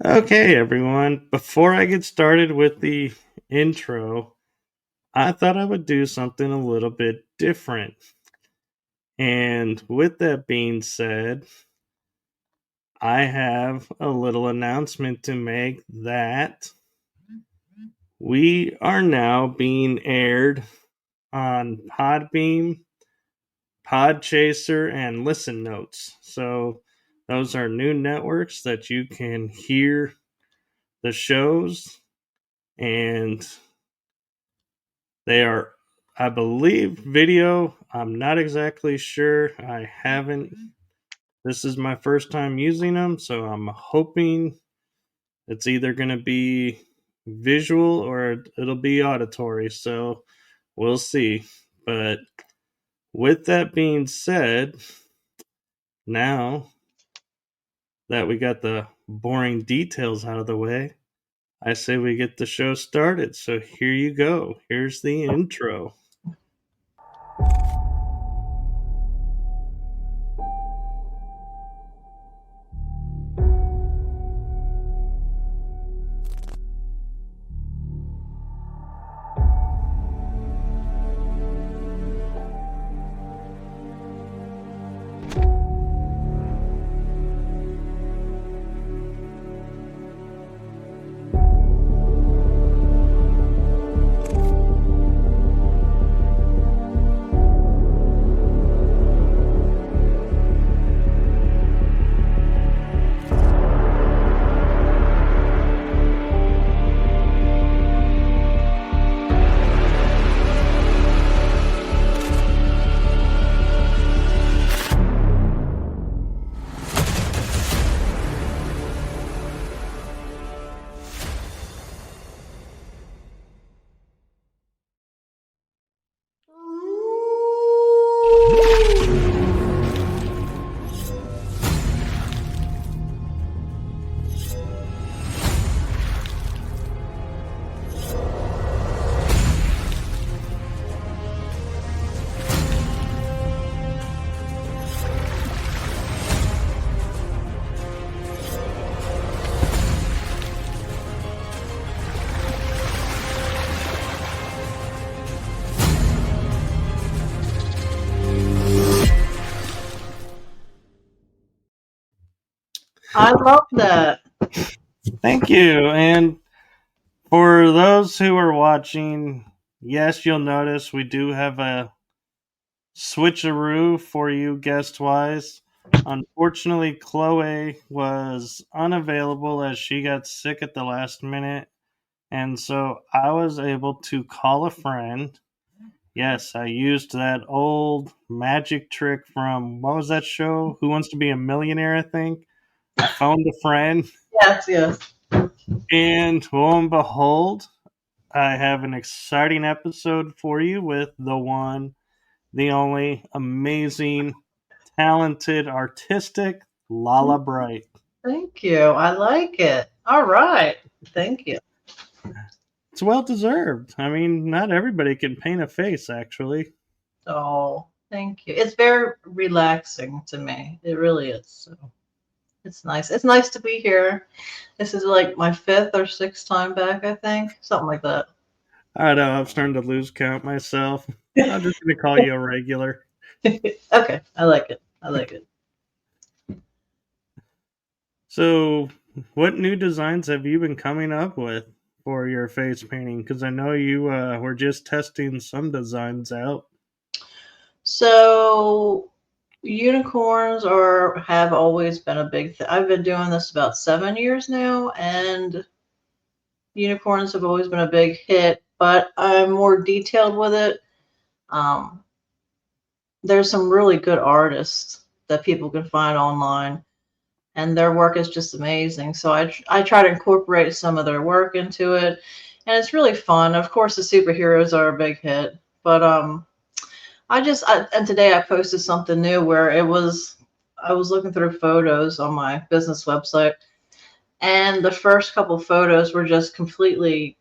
Okay, everyone. Before I get started with the intro, I thought I would do something a little bit different. And with that being said, I have a little announcement to make that we are now being aired on Podbeam, Podchaser, and Listen Notes. So those are new networks that you can hear the shows, and they are, I believe, video. I'm not exactly sure. I haven't. This is my first time using them, so I'm hoping it's either going to be visual or it'll be auditory. So we'll see. But with that being said, now that we got the boring details out of the way, I say we get the show started. So here you go. Here's the intro. I love that. Thank you. And for those who are watching, yes, you'll notice we do have a switcheroo for you guest wise. Unfortunately, Chloe was unavailable as she got sick at the last minute, and so I was able to call a friend. Yes, I used that old magic trick from what was that show? Who Wants to Be a Millionaire, I think. I phoned a friend, Yes, yes. and lo and behold, I have an exciting episode for you with the one, the only amazing, talented, artistic LaLa Bright. Thank you. I like it. All right. Thank you. It's well deserved. I mean, not everybody can paint a face, actually. Oh, thank you. It's very relaxing to me. It really is. So it's nice. It's nice to be here. This is like my fifth or sixth time back, I think. Something like that. I know, I'm starting to lose count myself. I'm just going to call you a regular. Okay. I like it. I like it. So, what new designs have you been coming up with for your face painting? Because I know you were just testing some designs out. So unicorns are have always been a big thing. I've been doing this about 7 years now, and unicorns have always been a big hit, but I'm more detailed with it. Um, there's some really good artists that people can find online, and their work is just amazing. So I try to incorporate some of their work into it, and it's really fun. Of course, the superheroes are a big hit, but and today I posted something new where I was looking through photos on my business website, and the first couple photos were just completely,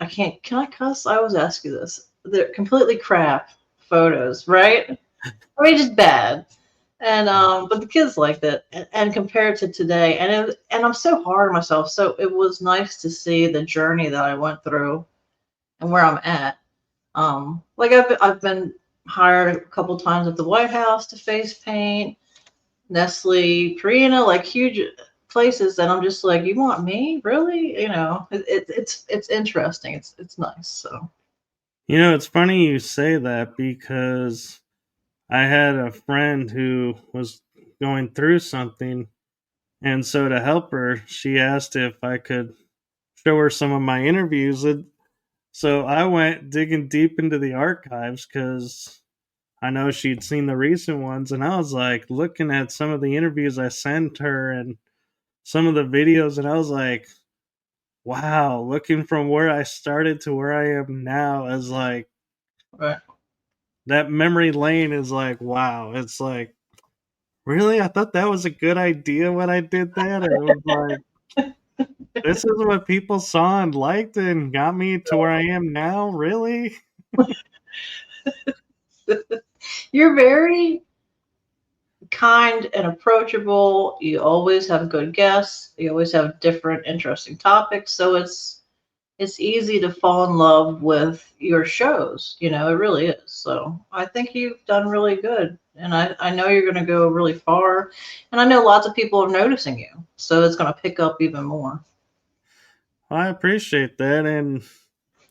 can I cuss? I always ask you this. They're completely crap photos, right? I mean, just bad. And but the kids liked it, and compared to today, and I'm so hard on myself. So it was nice to see the journey that I went through and where I'm at. Like I've been hired a couple times at the White House to face paint, Nestle, Purina, like huge places that I'm just like, you want me, really? It's interesting. It's nice. So It's funny you say that because I had a friend who was going through something, and so to help her, she asked if I could show her some of my interviews. And so I went digging deep into the archives because I know she'd seen the recent ones, and I was like looking at some of the interviews I sent her and some of the videos, and I was like, wow, looking from where I started to where I am now is like right. that memory lane is like, wow. It's like, really? I thought that was a good idea when I did that. And it was like, this is what people saw and liked and got me to where I am now? Really? You're very kind and approachable. You always have good guests. You always have different interesting topics. So it's easy to fall in love with your shows. It really is. So I think you've done really good. And I know you're going to go really far. And I know lots of people are noticing you. So it's going to pick up even more. Well, I appreciate that. And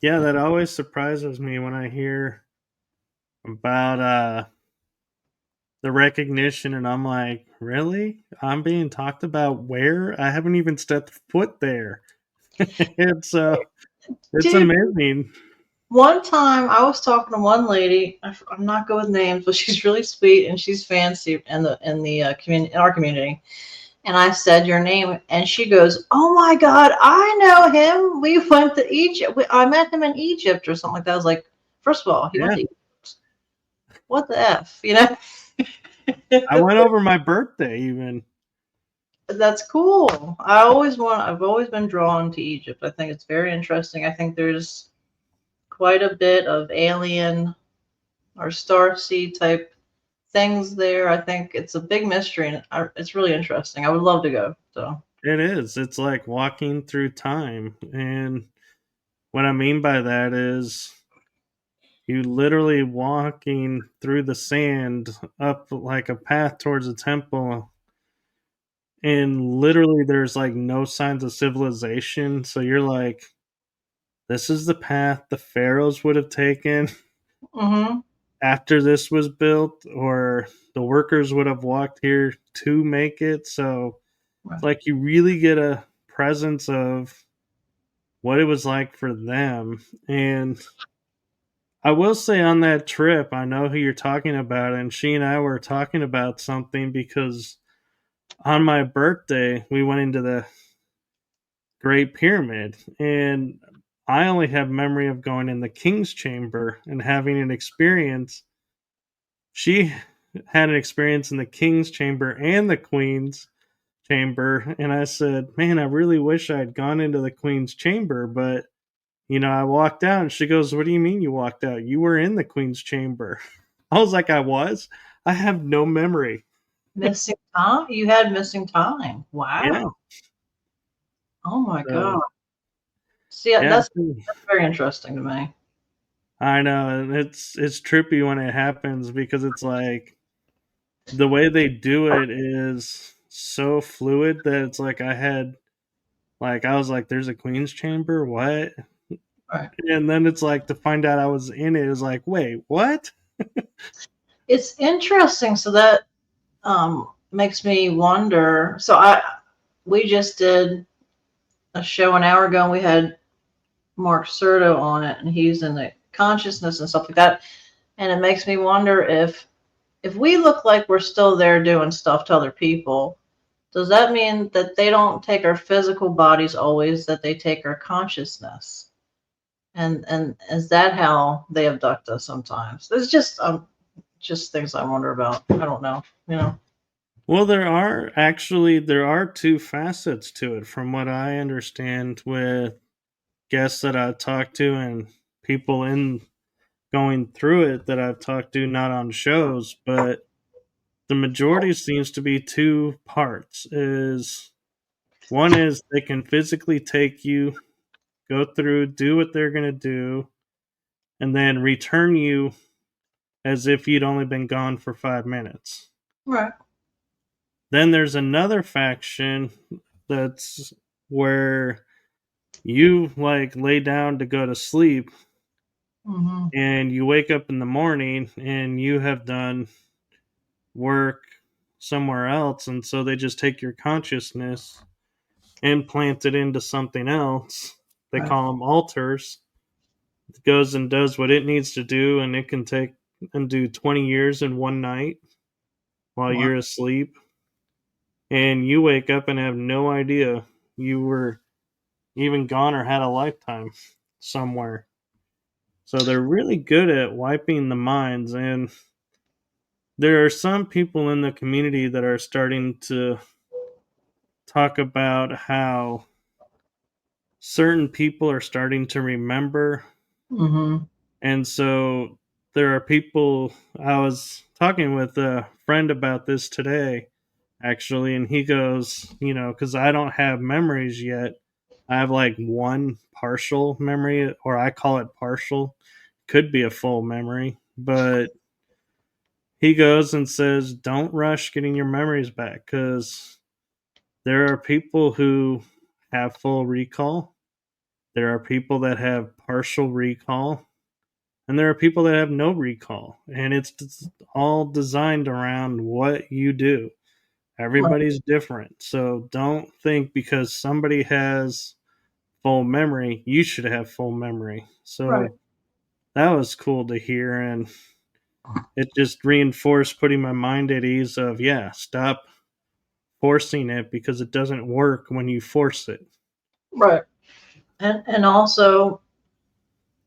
yeah, that always surprises me when I hear about the recognition, and I'm like, really? I'm being talked about where? I haven't even stepped foot there. it's it's Dude, amazing. one time I was talking to one lady. I'm not good with names, but she's really sweet and she's fancy in the community, in our community. And I said your name, and she goes, "Oh my God, I know him. We went to Egypt. I met him in Egypt or something like that." I was like, first of all, he went Yeah. to Egypt. What the f, you know? I went over my birthday even. That's cool. I've always been drawn to Egypt. I think it's very interesting. I think there's quite a bit of alien or starseed type things there. I think it's a big mystery, and it's really interesting. I would love to go. So It is. It's like walking through time. And what I mean by that is you literally walking through the sand up like a path towards a temple, and literally there's like no signs of civilization. So you're like, this is the path the pharaohs would have taken hmm after this was built, or the workers would have walked here to make it. So it's like you really get a presence of what it was like for them. And I will say on that trip, I know who you're talking about, and she and I were talking about something because on my birthday, we went into the Great Pyramid, and I only have memory of going in the King's Chamber and having an experience. She had an experience in the King's Chamber and the Queen's Chamber, and I said, "Man, I really wish I had gone into the Queen's Chamber, but I walked out." And she goes, "What do you mean you walked out? You were in the Queen's Chamber." I was like, "I was? I have no memory." missing time. You had missing time. Yeah. Wow. Oh my So, God. See, yeah, that's very interesting to me. I know. And it's trippy when it happens because it's like the way they do it is so fluid that it's like I was like, there's a Queen's Chamber? What? Right. And then it's like to find out I was in it is like, wait, what? It's interesting. So that makes me wonder. So we just did a show an hour ago, and we had Mark Serto on it, and he's in the consciousness and stuff like that. And it makes me wonder if we look like we're still there doing stuff to other people, does that mean that they don't take our physical bodies always, that they take our consciousness? And is that how they abduct us sometimes? It's just things I wonder about. I don't know, you know. Well, there are two facets to it from what I understand with guests that I've talked to and people in going through it that I've talked to not on shows, but the majority seems to be two parts. Is one is they can physically take you, go through, do what they're going to do, and then return you as if you'd only been gone for 5 minutes. Right. Then there's another faction that's where you like lay down to go to sleep Mm-hmm. and you wake up in the morning and you have done work somewhere else, and so they just take your consciousness and plant it into something else. They Right. call them altars. It goes and does what it needs to do, and it can take and do 20 years in one night while Wow. you're asleep. And you wake up and have no idea you were even gone or had a lifetime somewhere. So they're really good at wiping the minds. And there are some people in the community that are starting to talk about how certain people are starting to remember. Mm-hmm. And so there are people, I was talking with a friend about this today, actually, and he goes, because I don't have memories yet. I have like one partial memory, or I call it partial. Could be a full memory, but he goes and says, don't rush getting your memories back because there are people who have full recall. There are people that have partial recall, and there are people that have no recall. And it's all designed around what you do. Right. Everybody's different. So don't think because somebody has full memory, you should have full memory. Right. So that was cool to hear. And it just reinforced putting my mind at ease of, yeah, stop forcing it because it doesn't work when you force it. Right. And also,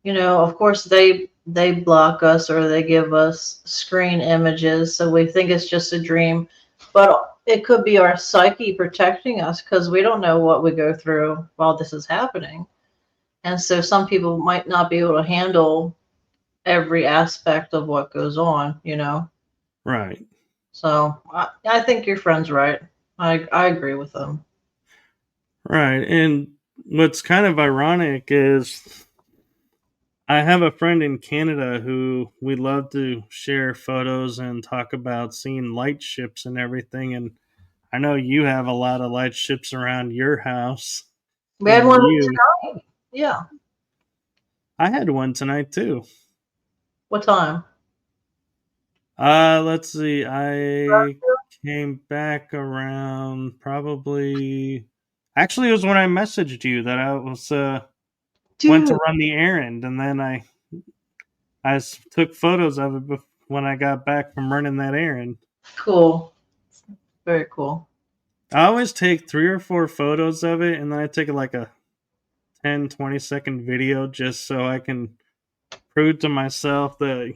of course they block us or they give us screen images, so we think it's just a dream, but it could be our psyche protecting us because we don't know what we go through while this is happening. And so some people might not be able to handle every aspect of what goes on. Right. So I think your friend's right. I agree with them. Right. And what's kind of ironic is I have a friend in Canada who we love to share photos and talk about seeing light ships and everything. And I know you have a lot of light ships around your house We had near one you. tonight. Yeah. I had one tonight too. What time? Let's see. I came back around probably. Actually, it was when I messaged you that I was went to Dude, run the errand, and then I took photos of it when I got back from running that errand. cool. Very cool. I always take 3 or 4 photos of it, and then I take like a 10-20 second video just so I can prove to myself that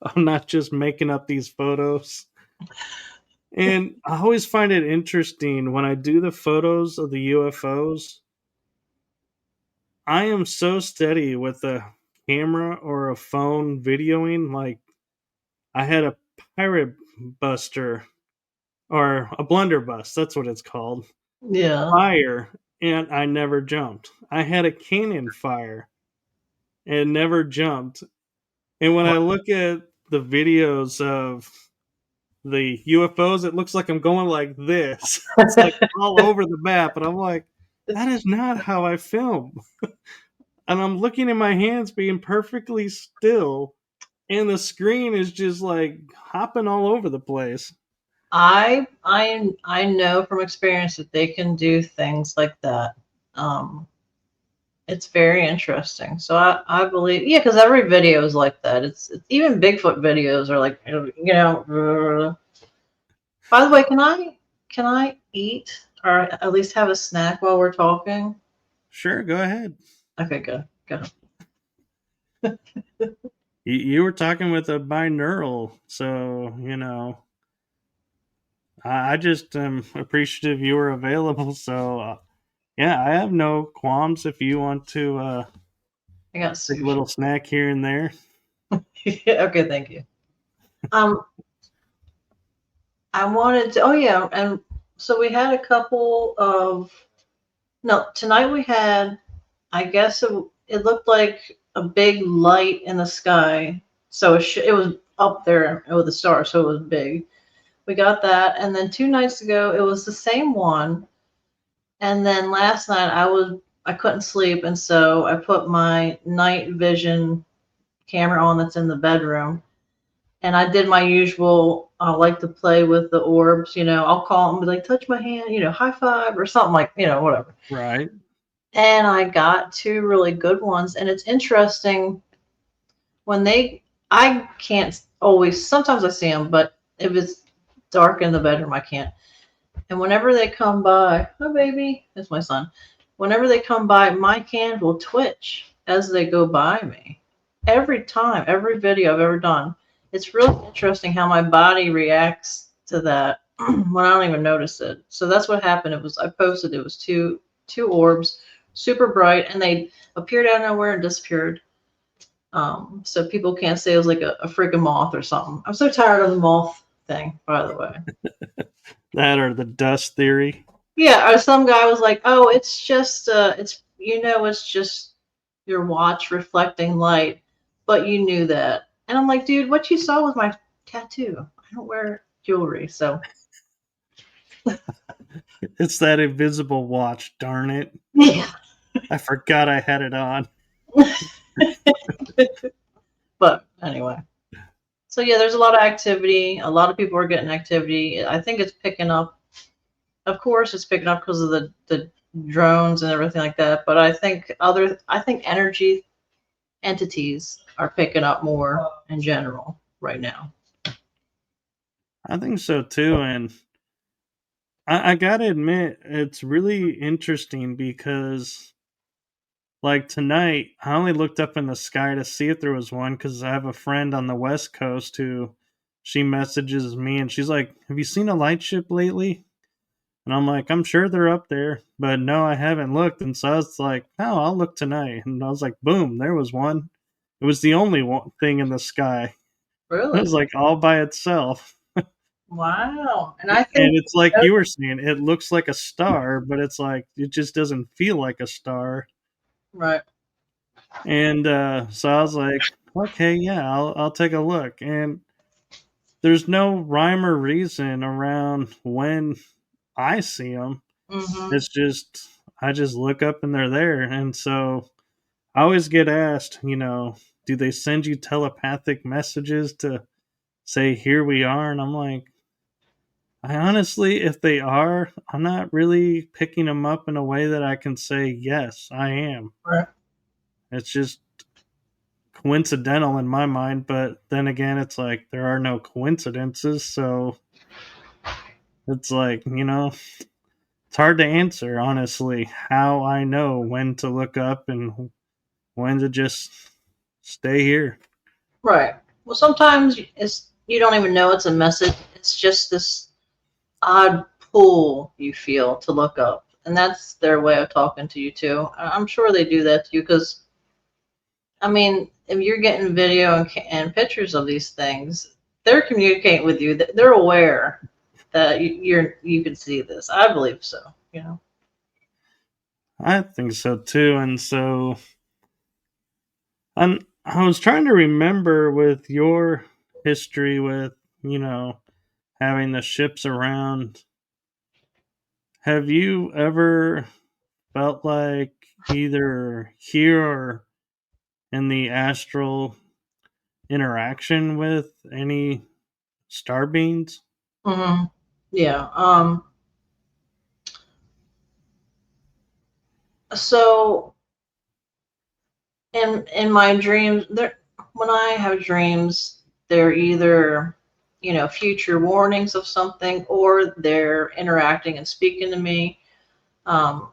I'm not just making up these photos. And I always find it interesting when I do the photos of the UFOs. I am so steady with a camera or a phone videoing. Like, I had a pirate buster or a blunderbuss, that's what it's called, Yeah. fire, and I never jumped. I had a cannon fire and never jumped. And when I look at the videos of the UFOs, it looks like I'm going like this. It's like all over the map, and I'm like, that is not how I film. And I'm looking at my hands being perfectly still, and the screen is just like hopping all over the place. I know from experience that they can do things like that. Um, it's very interesting. So I believe, yeah, because every video is like that. It's even Bigfoot videos are like, By the way, can I eat or at least have a snack while we're talking? Sure, go ahead. Okay, good, good. You were talking with a binaural, so I just am appreciative you were available. So yeah, I have no qualms if you want to I got take a sushi. little snack here and there. Okay, thank you. Um, I wanted to. Oh yeah, and so we had a couple of. No, tonight we had. I guess it looked like a big light in the sky. So it was up there with the stars, so it was big. We got that, and then 2 nights ago it was the same one. And then last night I couldn't sleep, and so I put my night vision camera on that's in the bedroom, and I did my usual. I like to play with the orbs. I'll call them, be like, touch my hand, high five or something like, whatever. Right. And I got two really good ones, and it's interesting when I can't always. Sometimes I see them, but if it's dark in the bedroom, I can't. And whenever they come by, oh baby, that's my son. Whenever they come by, my hand will twitch as they go by me. Every time, every video I've ever done, it's really interesting how my body reacts to that when I don't even notice it. So that's what happened. I posted. It was two orbs, super bright, and they appeared out of nowhere and disappeared. So people can't say it was like a freaking moth or something. I'm so tired of the moth thing, by the way. That or the dust theory. Yeah, or some guy was like, "Oh, it's just it's just your watch reflecting light," but you knew that. And I'm like, "Dude, what you saw was my tattoo. I don't wear jewelry." So, It's that invisible watch, darn it. yeah. I forgot I had it on. But anyway. So yeah, there's a lot of activity. A lot of people are getting activity. I think it's picking up. Of course, it's picking up because of the drones and everything like that. But I think energy entities are picking up more in general right now. I think so too. And I gotta admit, it's really interesting because, like tonight, I only looked up in the sky to see if there was one because I have a friend on the West Coast who she messages me and she's like, "Have you seen a light ship lately?" And I'm like, "I'm sure they're up there, but no, I haven't looked." And so I was like, "No, I'll look tonight." And I was like, boom, there was one. It was the only one thing in the sky. It Really? was like all by itself. Wow. And I And think it's like you were saying, it looks like a star, but it's like it just doesn't feel like a star. right. And so I was like, okay, yeah, I'll take a look. And there's no rhyme or reason around when I see them. Hmm. It's just I just look up and they're there. And so I always get asked, do they send you telepathic messages to say here we are? And I'm like, I honestly, if they are, I'm not really picking them up in a way that I can say yes, I am. Right. It's just coincidental in my mind, but then again, it's like there are no coincidences, so it's like, it's hard to answer honestly how I know when to look up and when to just stay here. Right. Well, sometimes you don't even know it's a message. It's just this odd pull you feel to look up, and that's their way of talking to you too. I'm sure they do that to you because I mean, if you're getting video and pictures of these things, they're communicating with you. They're aware that you can see this. I believe so. I think so too, and so I was trying to remember with your history with, having the ships around. Have you ever felt like either here or in the astral interaction with any star beings? Hmm. Yeah. So in my dreams, when I have dreams, they're either future warnings of something, or they're interacting and speaking to me. Um,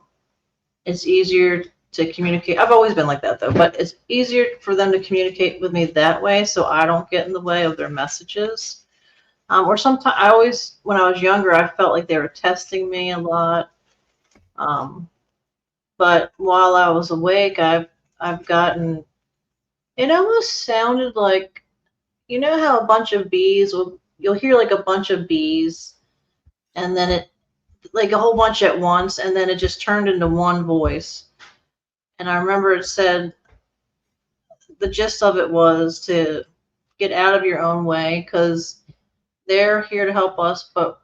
it's easier to communicate. I've always been like that though, but it's easier for them to communicate with me that way, so I don't get in the way of their messages. Or sometimes when I was younger, I felt like they were testing me a lot. Um, but while I was awake, I've gotten. It almost sounded like, how a bunch of bees will. You'll hear like a bunch of bees and then it, like a whole bunch at once, and then it just turned into one voice. And I remember it said, the gist of it was to get out of your own way, because they're here to help us, but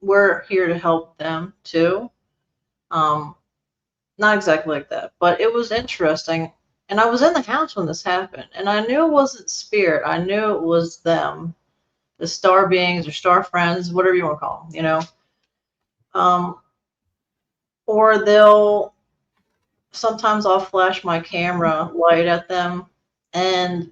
we're here to help them too. Um, Not exactly like that, but it was interesting. And I was in the house when this happened, and I knew it wasn't spirit. I knew it was them, the star beings or star friends, whatever you want to call them, Um, or sometimes I'll flash my camera light at them, and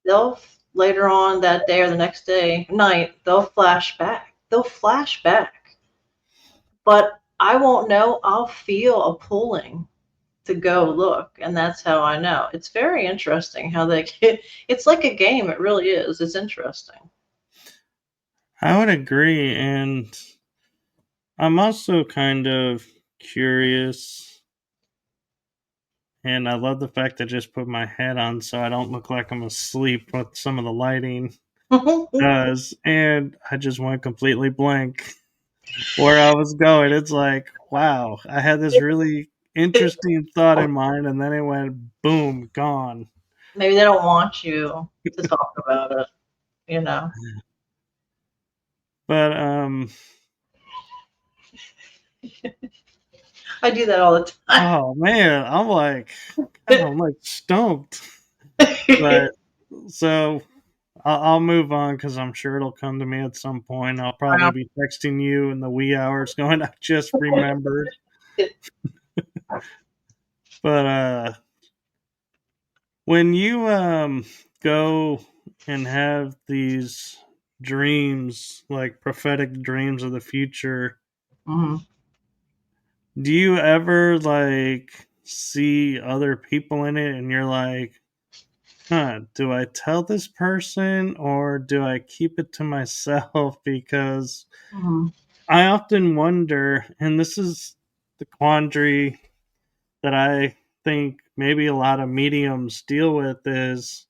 they'll later on that day or the next day night they'll flash back. They'll flash back, but I won't know. I'll feel a pulling to go look, and that's how I know. It's very interesting how they get, it's like a game. It really is. It's interesting. I would agree, and I'm also kind of curious, and I love the fact that I just put my head on so I don't look like I'm asleep with some of the lighting does, and I just went completely blank where I was going. It's like, wow, I had this really interesting thought in mind, and then it went boom, gone. Maybe they don't want you to talk about it, you know. But I do that all the oh man, I'm like stumped. time. But so I'll move on because I'm sure it'll come to me at some point. I'll probably be texting you in the wee hours going, I just remembered. But when you go and have these dreams, like prophetic dreams of the future, Mhm. do you ever like see other people in it and you're like, huh, do I tell this person or do I keep it to myself? Because Mhm. I often wonder, and this is the quandary that I think maybe a lot of mediums deal with, is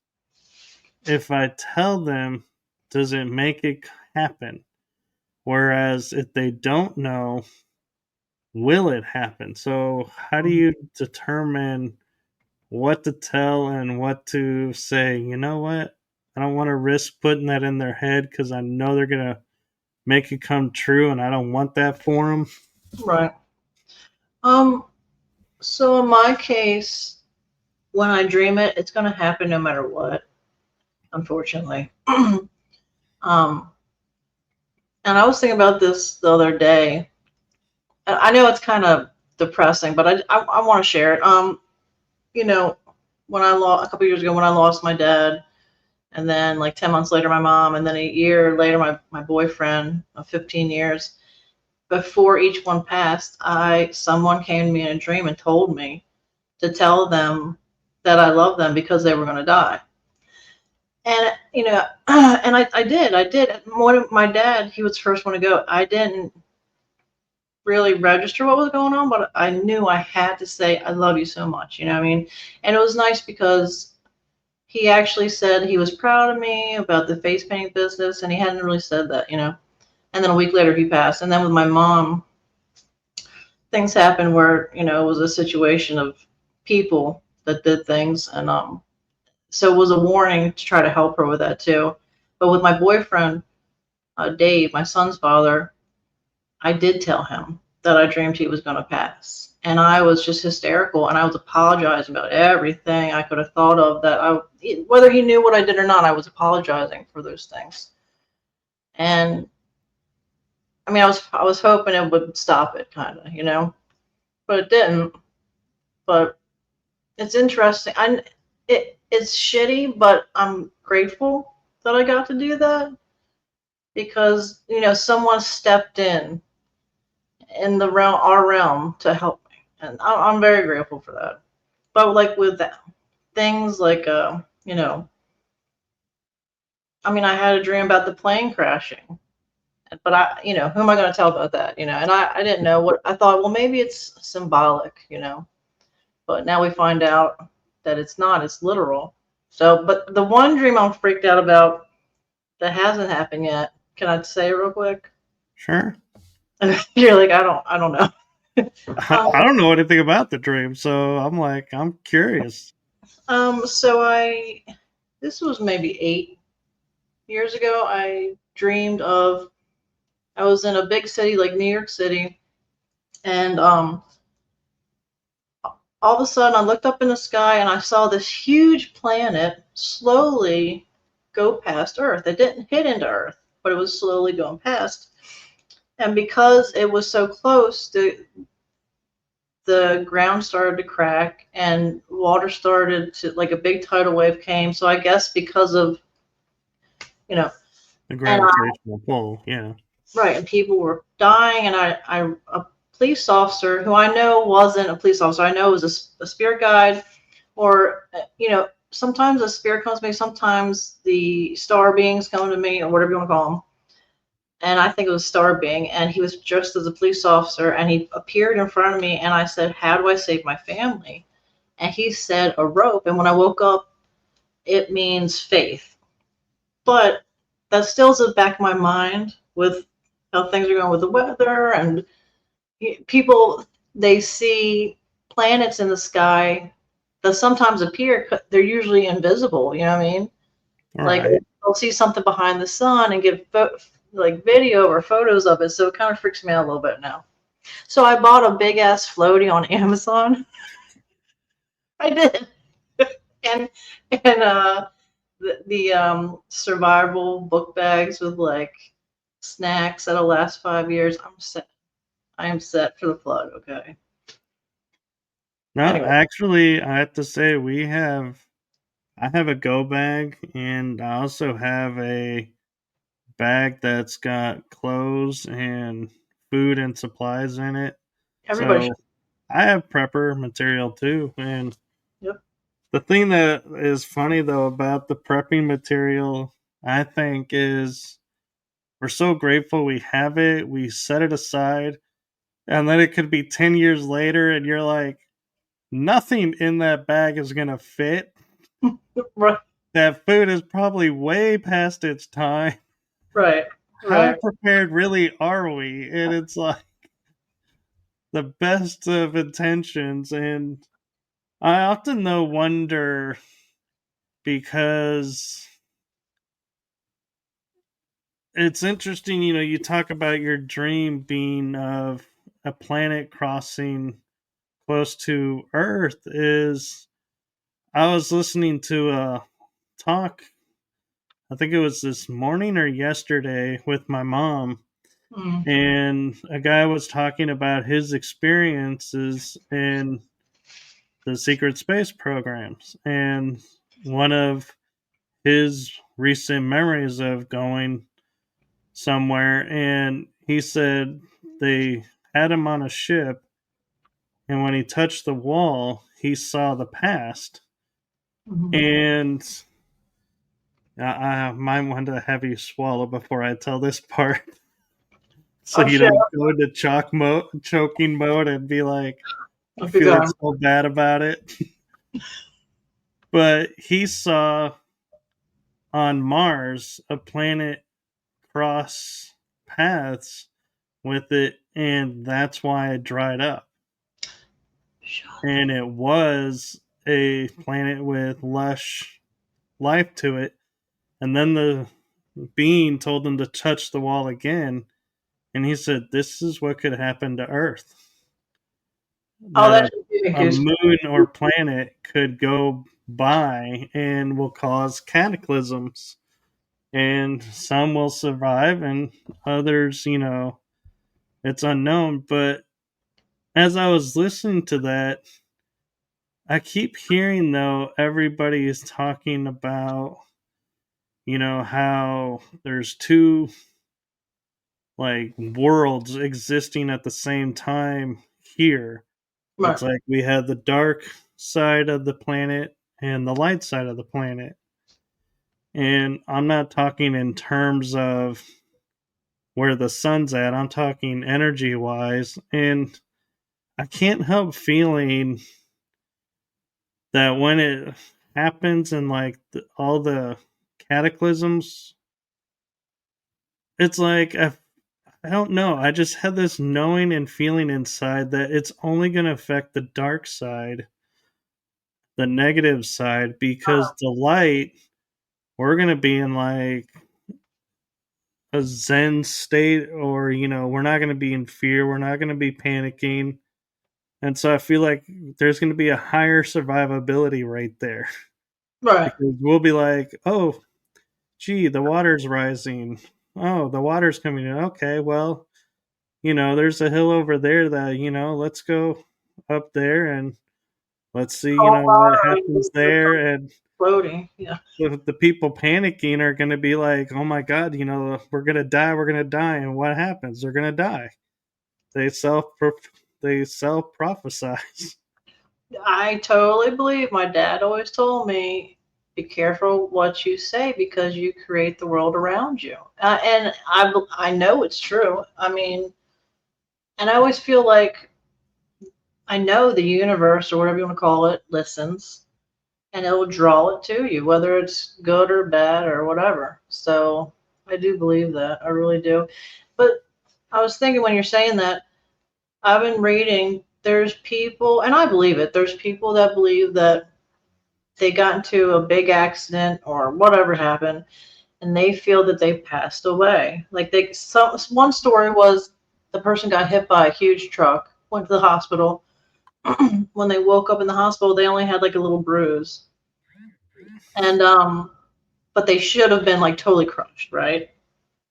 if I tell them, does it make it happen? Whereas if they don't know, will it happen? So, how do you determine what to tell and what to say? You know what? I don't want to risk putting that in their head because I know they're going to make it come true and I don't want that for them. Right. Um. So in my case, when I dream it, it's going to happen no matter what. Unfortunately. um. And I was thinking about this the other day. I know it's kind of depressing, but I want to share it. You know, when I lost a couple years ago, when I lost my dad, and then like 10 months later, my mom, and then a year later, my boyfriend of 15 years. Before each one passed, someone came to me in a dream and told me to tell them that I love them because they were going to die. And and I did. My dad, he was the first one to go. I didn't really register what was going on, but I knew I had to say I love you so much. You know what I mean? And it was nice because he actually said he was proud of me about the face painting business, and he hadn't really said that. And then a week later, he passed. And then with my mom, things happened where it was a situation of people that did things, and so it was a warning to try to help her with that too. But with my boyfriend, Dave, my son's father, I did tell him that I dreamed he was going to pass, and I was just hysterical, and I was apologizing about everything I could have thought of whether he knew what I did or not, I was apologizing for those things. And I mean, I was hoping it would stop it, kind of, but it didn't. But it's interesting. It's shitty, but I'm grateful that I got to do that because someone stepped in our realm to help me, and I'm very grateful for that. But like with things like I mean, I had a dream about the plane crashing, but who am I going to tell about that? And I didn't know what I thought. Well, maybe it's symbolic. But now we find out that it's not. It's literal. So, but the one dream I'm freaked out about that hasn't happened yet. Can I say it real quick? Sure. You're like, I don't know. I don't know anything about the dream, so I'm like, I'm curious. So this was maybe 8 years ago. I dreamed of, I was in a big city like New York City, and all of a sudden I looked up in the sky and I saw this huge planet slowly go past Earth. It didn't hit into Earth, but it was slowly going past. And because it was so close, the ground started to crack and water started to, like, a big tidal wave came. So I guess because of, you know, The and gravitational pull, yeah. right, and people were dying, and a police officer who I know wasn't a police officer, I know was a spirit guide, or sometimes a spirit comes to me, sometimes the star beings come to me, or whatever you want to call them. And I think it was a star being, and he was dressed as a police officer, and he appeared in front of me, and I said, "How do I save my family?" And he said, "A rope." And when I woke up, it means faith. But that still's in the back of my mind with how things are going with the weather, and people, they see planets in the sky that sometimes appear, they're usually invisible, you know what I mean? All Like, right. they'll see something behind the sun and get like video or photos of it, so it kind of freaks me out a little bit now. So I bought a big ass floaty on Amazon. I did. and the survival book bags with like snacks that'll last 5 years. I'm set. I am set for the flood. Okay. No, Anyway, actually, I have to say I have a go bag, and I also have a bag that's got clothes and food and supplies in it. everybody should. So I have prepper material too. And Yep. the thing that is funny though about the prepping material, I think, is we're so grateful we have it. We set it aside, and then it could be 10 years later, and you're like, nothing in that bag is going to fit. Right. That food is probably way past its time. Right. How Right. prepared really are we? And it's like the best of intentions. And I often, though, wonder because it's interesting, you talk about your dream being of a planet crossing close to Earth. Is I was listening to a talk, I think it was this morning or yesterday, with my mom, Mm. and a guy was talking about his experiences in the secret space programs, and one of his recent memories of going somewhere, and he said they had him on a ship, and when he touched the wall he saw the past. Mhm. And I might want to have you swallow before I tell this part so Oh you shit! don't go into choking mode and be like Okay, go feeling on. so bad about it. But he saw on Mars a planet cross paths with it, and that's why it dried up. Shut. And it was a planet with lush life to it. And then the being told him to touch the wall again, and he said, "This is what could happen to Earth. Oh, That that should give me a goosebumps. moon or planet could go by and will cause cataclysms, and some will survive, and others, it's unknown." But as I was listening to that, I keep hearing though everybody is talking about, how there's two like worlds existing at the same time here. Right. It's like we have the dark side of the planet and the light side of the planet. And I'm not talking in terms of where the sun's at, I'm talking energy wise. And I can't help feeling that when it happens and like all the cataclysms, it's like I don't know. I just had this knowing and feeling inside that it's only going to affect the dark side, the negative side, because the light, we're going to be in like a zen state, or, we're not going to be in fear. We're not going to be panicking. And so I feel like there's going to be a higher survivability right there Right. because we'll be like, oh, gee, the water's rising. Oh, the water's coming in. Okay, well, there's a hill over there that, let's go up there and let's see, Cold what water, happens there. And floating. Yeah. the people panicking are going to be like, oh my God, we're going to die. We're going to die. And what happens? They're going to die. They self they self prophesize. I totally believe. My dad always told me, be careful what you say because you create the world around you. And I know it's true. I mean, and I always feel like I know the universe or whatever you want to call it listens and it will draw it to you, whether it's good or bad or whatever. So I do believe that. I really do. But I was thinking when you're saying that, I've been reading, there's people, and I believe it, there's people that believe that they got into a big accident or whatever happened and they feel that they passed away. Like one story was the person got hit by a huge truck, went to the hospital. When they woke up in the hospital, they only had like a little bruise. And but they should have been like totally crushed, right?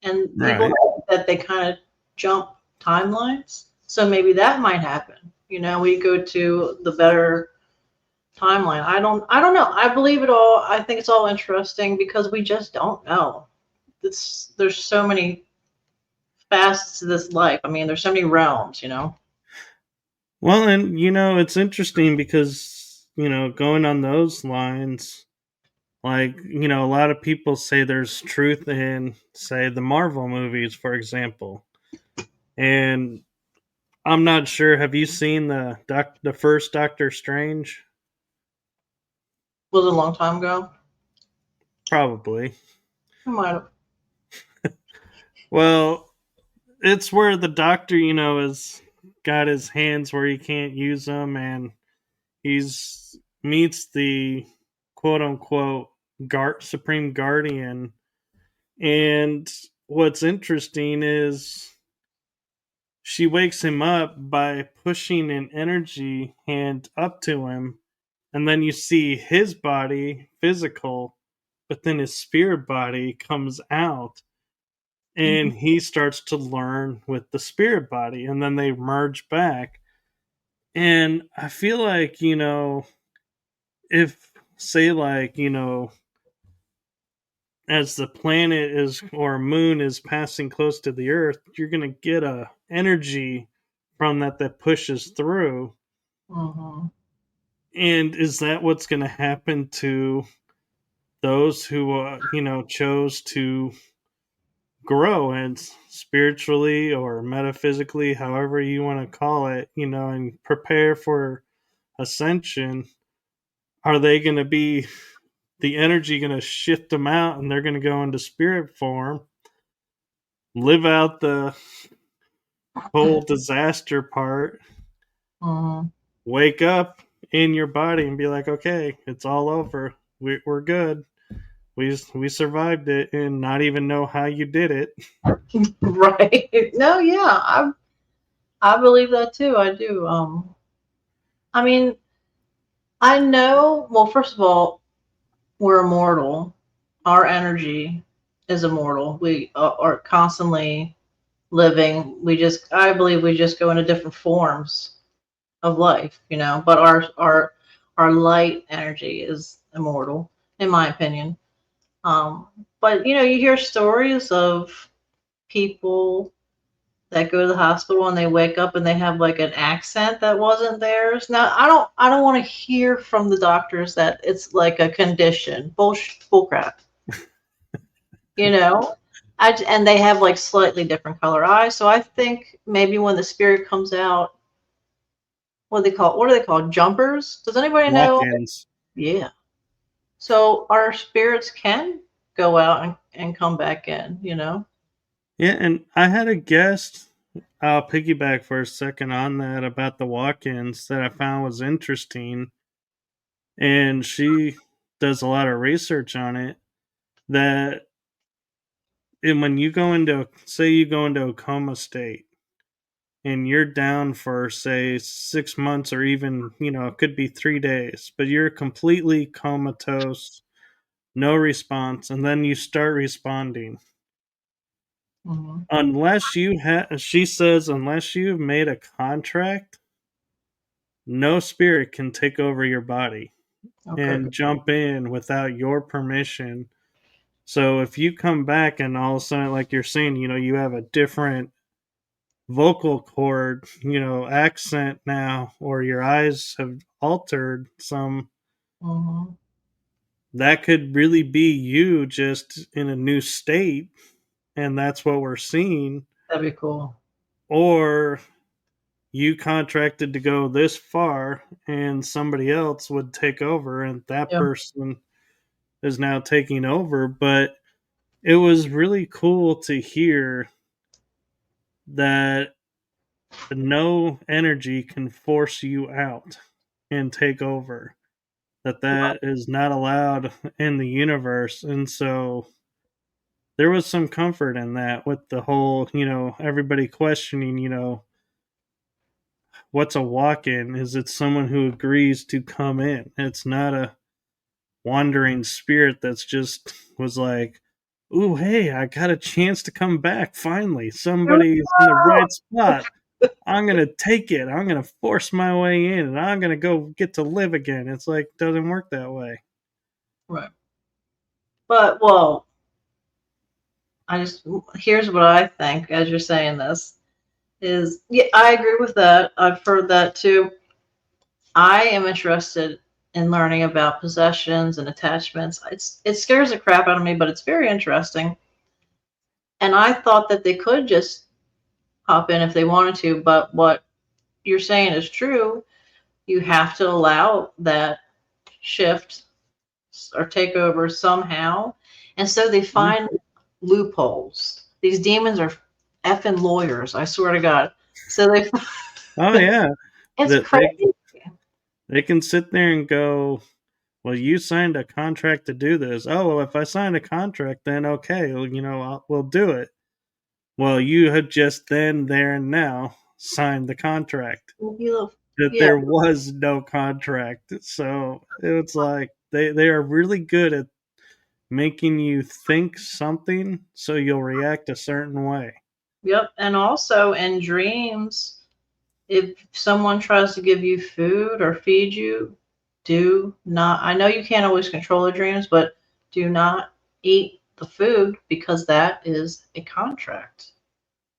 And people Right. that they kind of jump timelines. So maybe that might happen. We go to the better timeline. I don't know. I believe it all. I think it's all interesting because we just don't know. There's so many facets to this life. I mean, there's so many realms. Well, and it's interesting because, going on those lines, like, a lot of people say there's truth in, say, the Marvel movies, for example. And I'm not sure. Have you seen the first Doctor Strange? Was it a long time ago? Probably. I might have. Well, it's where the Doctor, has got his hands where he can't use them, and he's meets the quote unquote supreme guardian. And what's interesting is she wakes him up by pushing an energy hand up to him, and then you see his body physical, but then his spirit body comes out, and Mhm. he starts to learn with the spirit body, and then they merge back. And I feel like, if, say, like, as the planet is, or moon is passing close to the earth, you're going to get a energy from that pushes through. Mhm. And is that what's going to happen to those who chose to grow and spiritually or metaphysically, however you want to call it, and prepare for ascension? Are they going to be the energy going to shift them out, and they're going to go into spirit form, live out the whole disaster part, Mhm. wake up in your body and be like, okay, it's all over. We're good. We survived it, and not even know how you did it. Right. No, yeah, I believe that too. I do. I mean, I know. Well, first of all, we're immortal. Our energy is immortal. We are constantly living. I believe we just go into different forms of life. But our light energy is immortal, in my opinion. But you hear stories of people that go to the hospital and they wake up and they have like an accent that wasn't theirs. Now, I don't want to hear from the doctors that it's like a condition. Bull crap. You know, and they have like slightly different color eyes. So I think maybe when the spirit comes out, what are they called? Jumpers? Does anybody know? Walk-ins. Yeah. So our spirits can go out and come back in. Yeah, and I had a guest. I'll piggyback for a second on that about the walk-ins that I found was interesting, and she does a lot of research on it. That and when you go into, say, you go into a coma state, and you're down for say 6 months, or even it could be 3 days, but you're completely comatose, no response, and then you start responding. Hmm. Unless you have, she says, unless you've made a contract, no spirit can take over your body Okay. and jump in without your permission. So if you come back and all of a sudden, like you're saying, you have a different vocal cord, accent now, or your eyes have altered some, Hmm. that could really be you just in a new state. And that's what we're seeing. That'd be cool. Or you contracted to go this far and somebody else would take over, and that Yeah. person is now taking over. But it was really cool to hear that no energy can force you out and take over, that is not allowed in the universe. And so there was some comfort in that, with the whole, everybody questioning, what's a walk-in? Is it someone who agrees to come in? It's not a wandering spirit that's just was like, "Ooh, hey, I got a chance to come back finally. Somebody's in the right spot. I'm gonna take it. I'm gonna force my way in, and I'm gonna go get to live again." It's like, doesn't work that way. Right. But well, I just here's what I think as you're saying this is yeah, I agree with that. I've heard that too. I am interested in learning about possessions and attachments. It scares the crap out of me, but it's very interesting. And I thought that they could just hop in if they wanted to, but what you're saying is true. You have to allow that shift or take over somehow. And so they Mhm. find loopholes. These demons are effing lawyers, I swear to God. So they, Oh yeah, it's that crazy. they can sit there and go, "Well, you signed a contract to do this. Oh, well, if I signed a contract, then okay, well, we'll do it." Well, you had just then, there, and now signed the contract. That Yeah, there was no contract. So it's like they are really good at making you think something so you'll react a certain way. yep. And also in dreams, if someone tries to give you food or feed you, do not, I know you can't always control the dreams, but do not eat the food because that is a contract.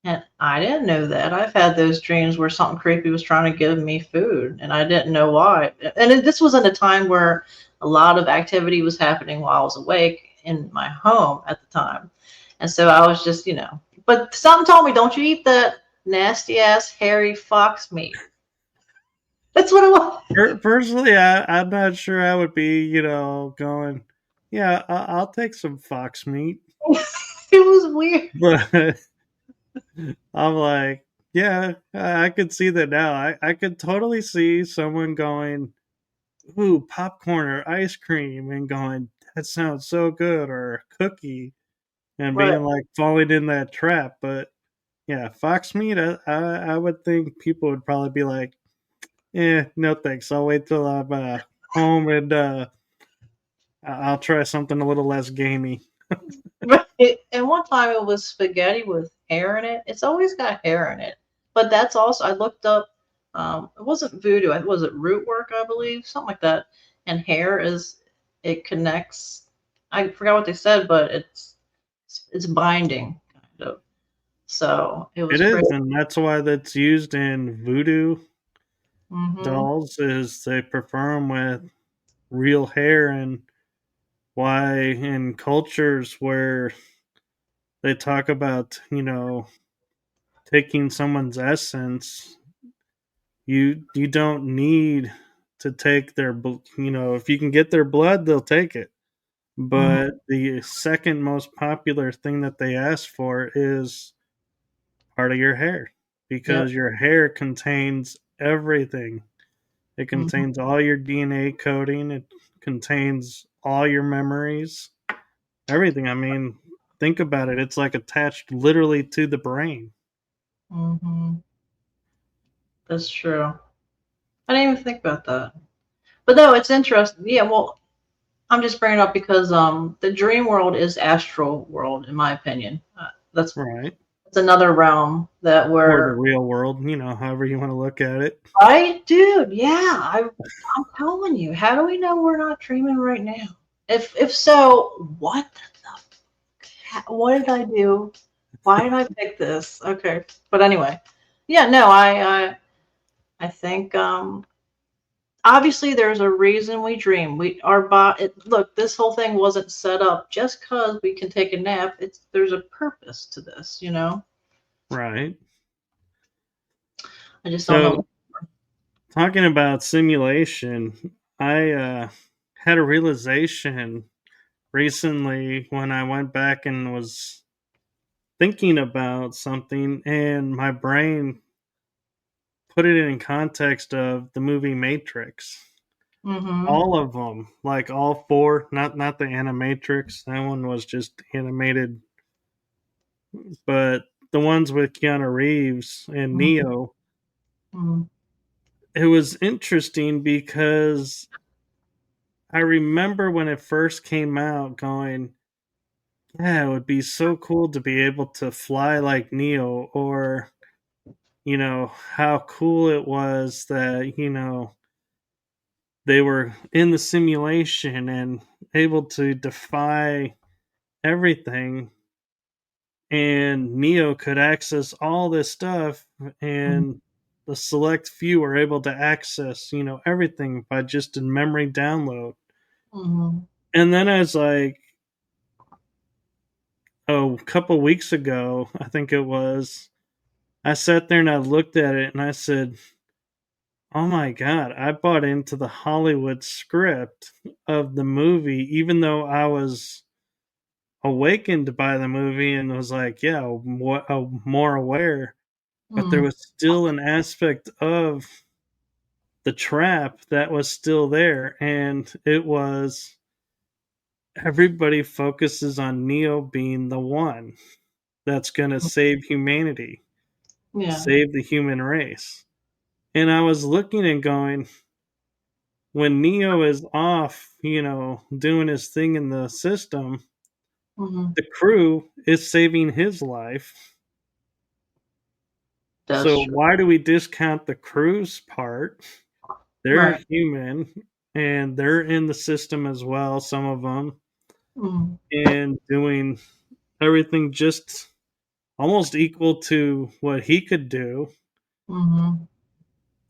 And I didn't know that. I've had those dreams where something creepy was trying to give me food and I didn't know why. And this was in a time where a lot of activity was happening while I was awake in my home at the time. And so I was just, but something told me, don't you eat that nasty ass hairy fox meat. That's what it was. Personally, I'm not sure I would be, going, yeah, I'll take some fox meat. It was weird. But I'm like, yeah, I could see that now. I could totally see someone going, ooh, popcorn or ice cream, and going, that sounds so good, or a cookie, and Right. being like falling in that trap. But yeah, fox meat, I would think people would probably be like, no thanks. I'll wait till I'm home, and I'll try something a little less gamey. Right. And one time it was spaghetti with hair in it. It's always got hair in it. But that's also, I looked up, it wasn't voodoo, was it root work, I believe, something like that. And hair is, it connects, I forgot what they said, but it's binding, kind of. So it It was is, crazy. and that's why that's used in voodoo Hmm. dolls, is they prefer them with real hair. And why in cultures where they talk about, taking someone's essence, you don't need to take their, if you can get their blood, they'll take it. But the second most popular thing that they ask for is part of your hair, Yep. because your hair contains everything. It Mhm. contains all your DNA coding, it contains all your memories, everything. I mean, think about it. It's like attached literally to the brain. Mhm. That's true. I didn't even think about that. But no, it's interesting. Yeah, well, I'm just bringing it up because the dream world is astral world, in my opinion. Right. That's another realm that Or the we're real world, however you want to look at it. right, dude. Yeah, I'm telling you. How do we know we're not dreaming right now? If so, what did I do? Why did I pick this? Okay, but anyway, yeah, no, I think obviously there's a reason we dream. Look, this whole thing wasn't set up just because we can take a nap. There's a purpose to this, you know. Right. I just don't know. So, talking about simulation, I had a realization recently when I went back and was thinking about something, and my brain put it in context of the movie Matrix. Mm-hmm. All of them, like all four, not the Animatrix. That one was just animated, but the ones with Keanu Reeves and Neo. Mm-hmm. It was interesting because I remember when it first came out going, yeah, it would be so cool to be able to fly like Neo, or, how cool it was that, they were in the simulation and able to defy everything. And Neo could access all this stuff, and the select few were able to access, everything by just a memory download. Mm-hmm. And then I was like, oh, a couple weeks ago, I think it was, I sat there and I looked at it and I said, oh my God, I bought into the Hollywood script of the movie, even though I was awakened by the movie and was like, yeah, more aware. But there Mm-hmm. was still an aspect of the trap that was still there. And it was everybody focuses on Neo being the one that's going to save humanity, Yeah. save the human race. And I was looking and going, when Neo is off, doing his thing in the system, Mm-hmm. the crew is saving his life. That's So true. why do we discount the crew's part? They're Right. human and they're in the system as well, some of them, Mm-hmm. and doing everything just almost equal to what he could do. Mm-hmm.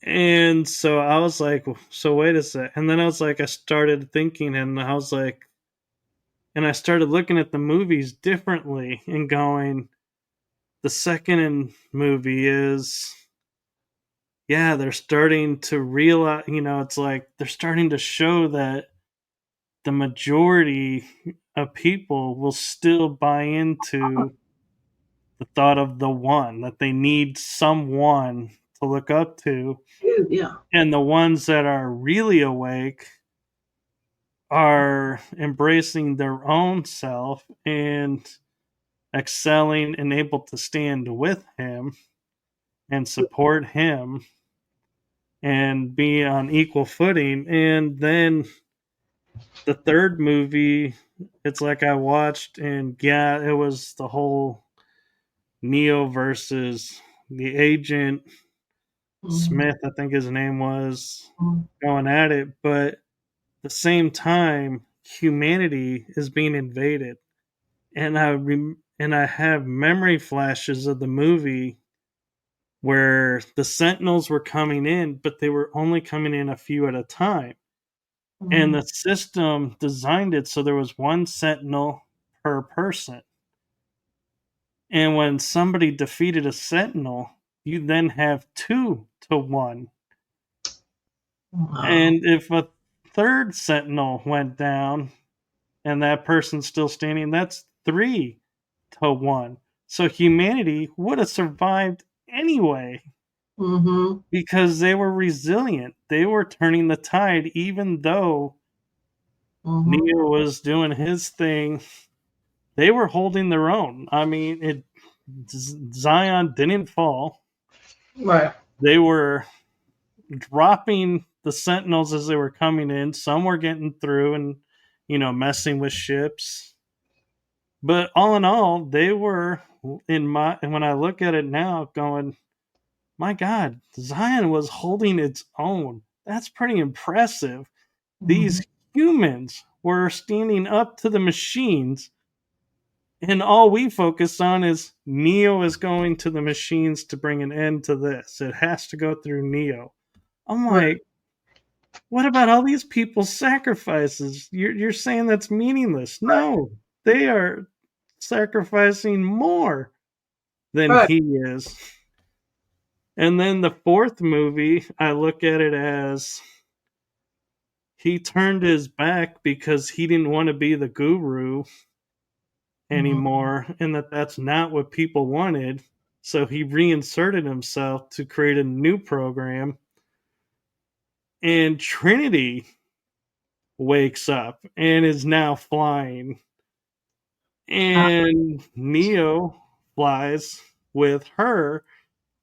And so I was like, so wait a sec. And then I was like, I started thinking and I was like, and I started looking at the movies differently and going, the second movie is, yeah, they're starting to realize, it's like they're starting to show that the majority of people will still buy into the thought of the one, that they need someone to look up to. Dude, yeah. And the ones that are really awake are embracing their own self and excelling and able to stand with him and support him and be on equal footing. And then the third movie, it's like I watched, and yeah, it was the whole Neo versus the agent Mm-hmm. Smith, I think his name was, going at it. But at the same time, humanity is being invaded. And I have memory flashes of the movie where the Sentinels were coming in, but they were only coming in a few at a time. And Mm-hmm. the system designed it so there was one Sentinel per person. And when somebody defeated a Sentinel, you then have 2 to 1. Wow. And if a third Sentinel went down and that person's still standing, that's 3-1. So humanity would have survived anyway Mm-hmm. because they were resilient. They were turning the tide, even though Mm-hmm. Neo was doing his thing. They were holding their own. I mean, Zion didn't fall. Right. They were dropping the sentinels as they were coming in. Some were getting through and, messing with ships. But all in all, they were when I look at it now, going, my God, Zion was holding its own. That's pretty impressive. Mm-hmm. These humans were standing up to the machines, and all we focus on is Neo is going to the machines to bring an end to this. It has to go through Neo. I'm Right. like, what about all these people's sacrifices? You're saying that's meaningless. No, they are sacrificing more than Right. he is. And then the fourth movie, I look at it as he turned his back because he didn't want to be the guru Mm-hmm. anymore, and that's not what people wanted. So he reinserted himself to create a new program, and Trinity wakes up and is now flying, and Neo flies with her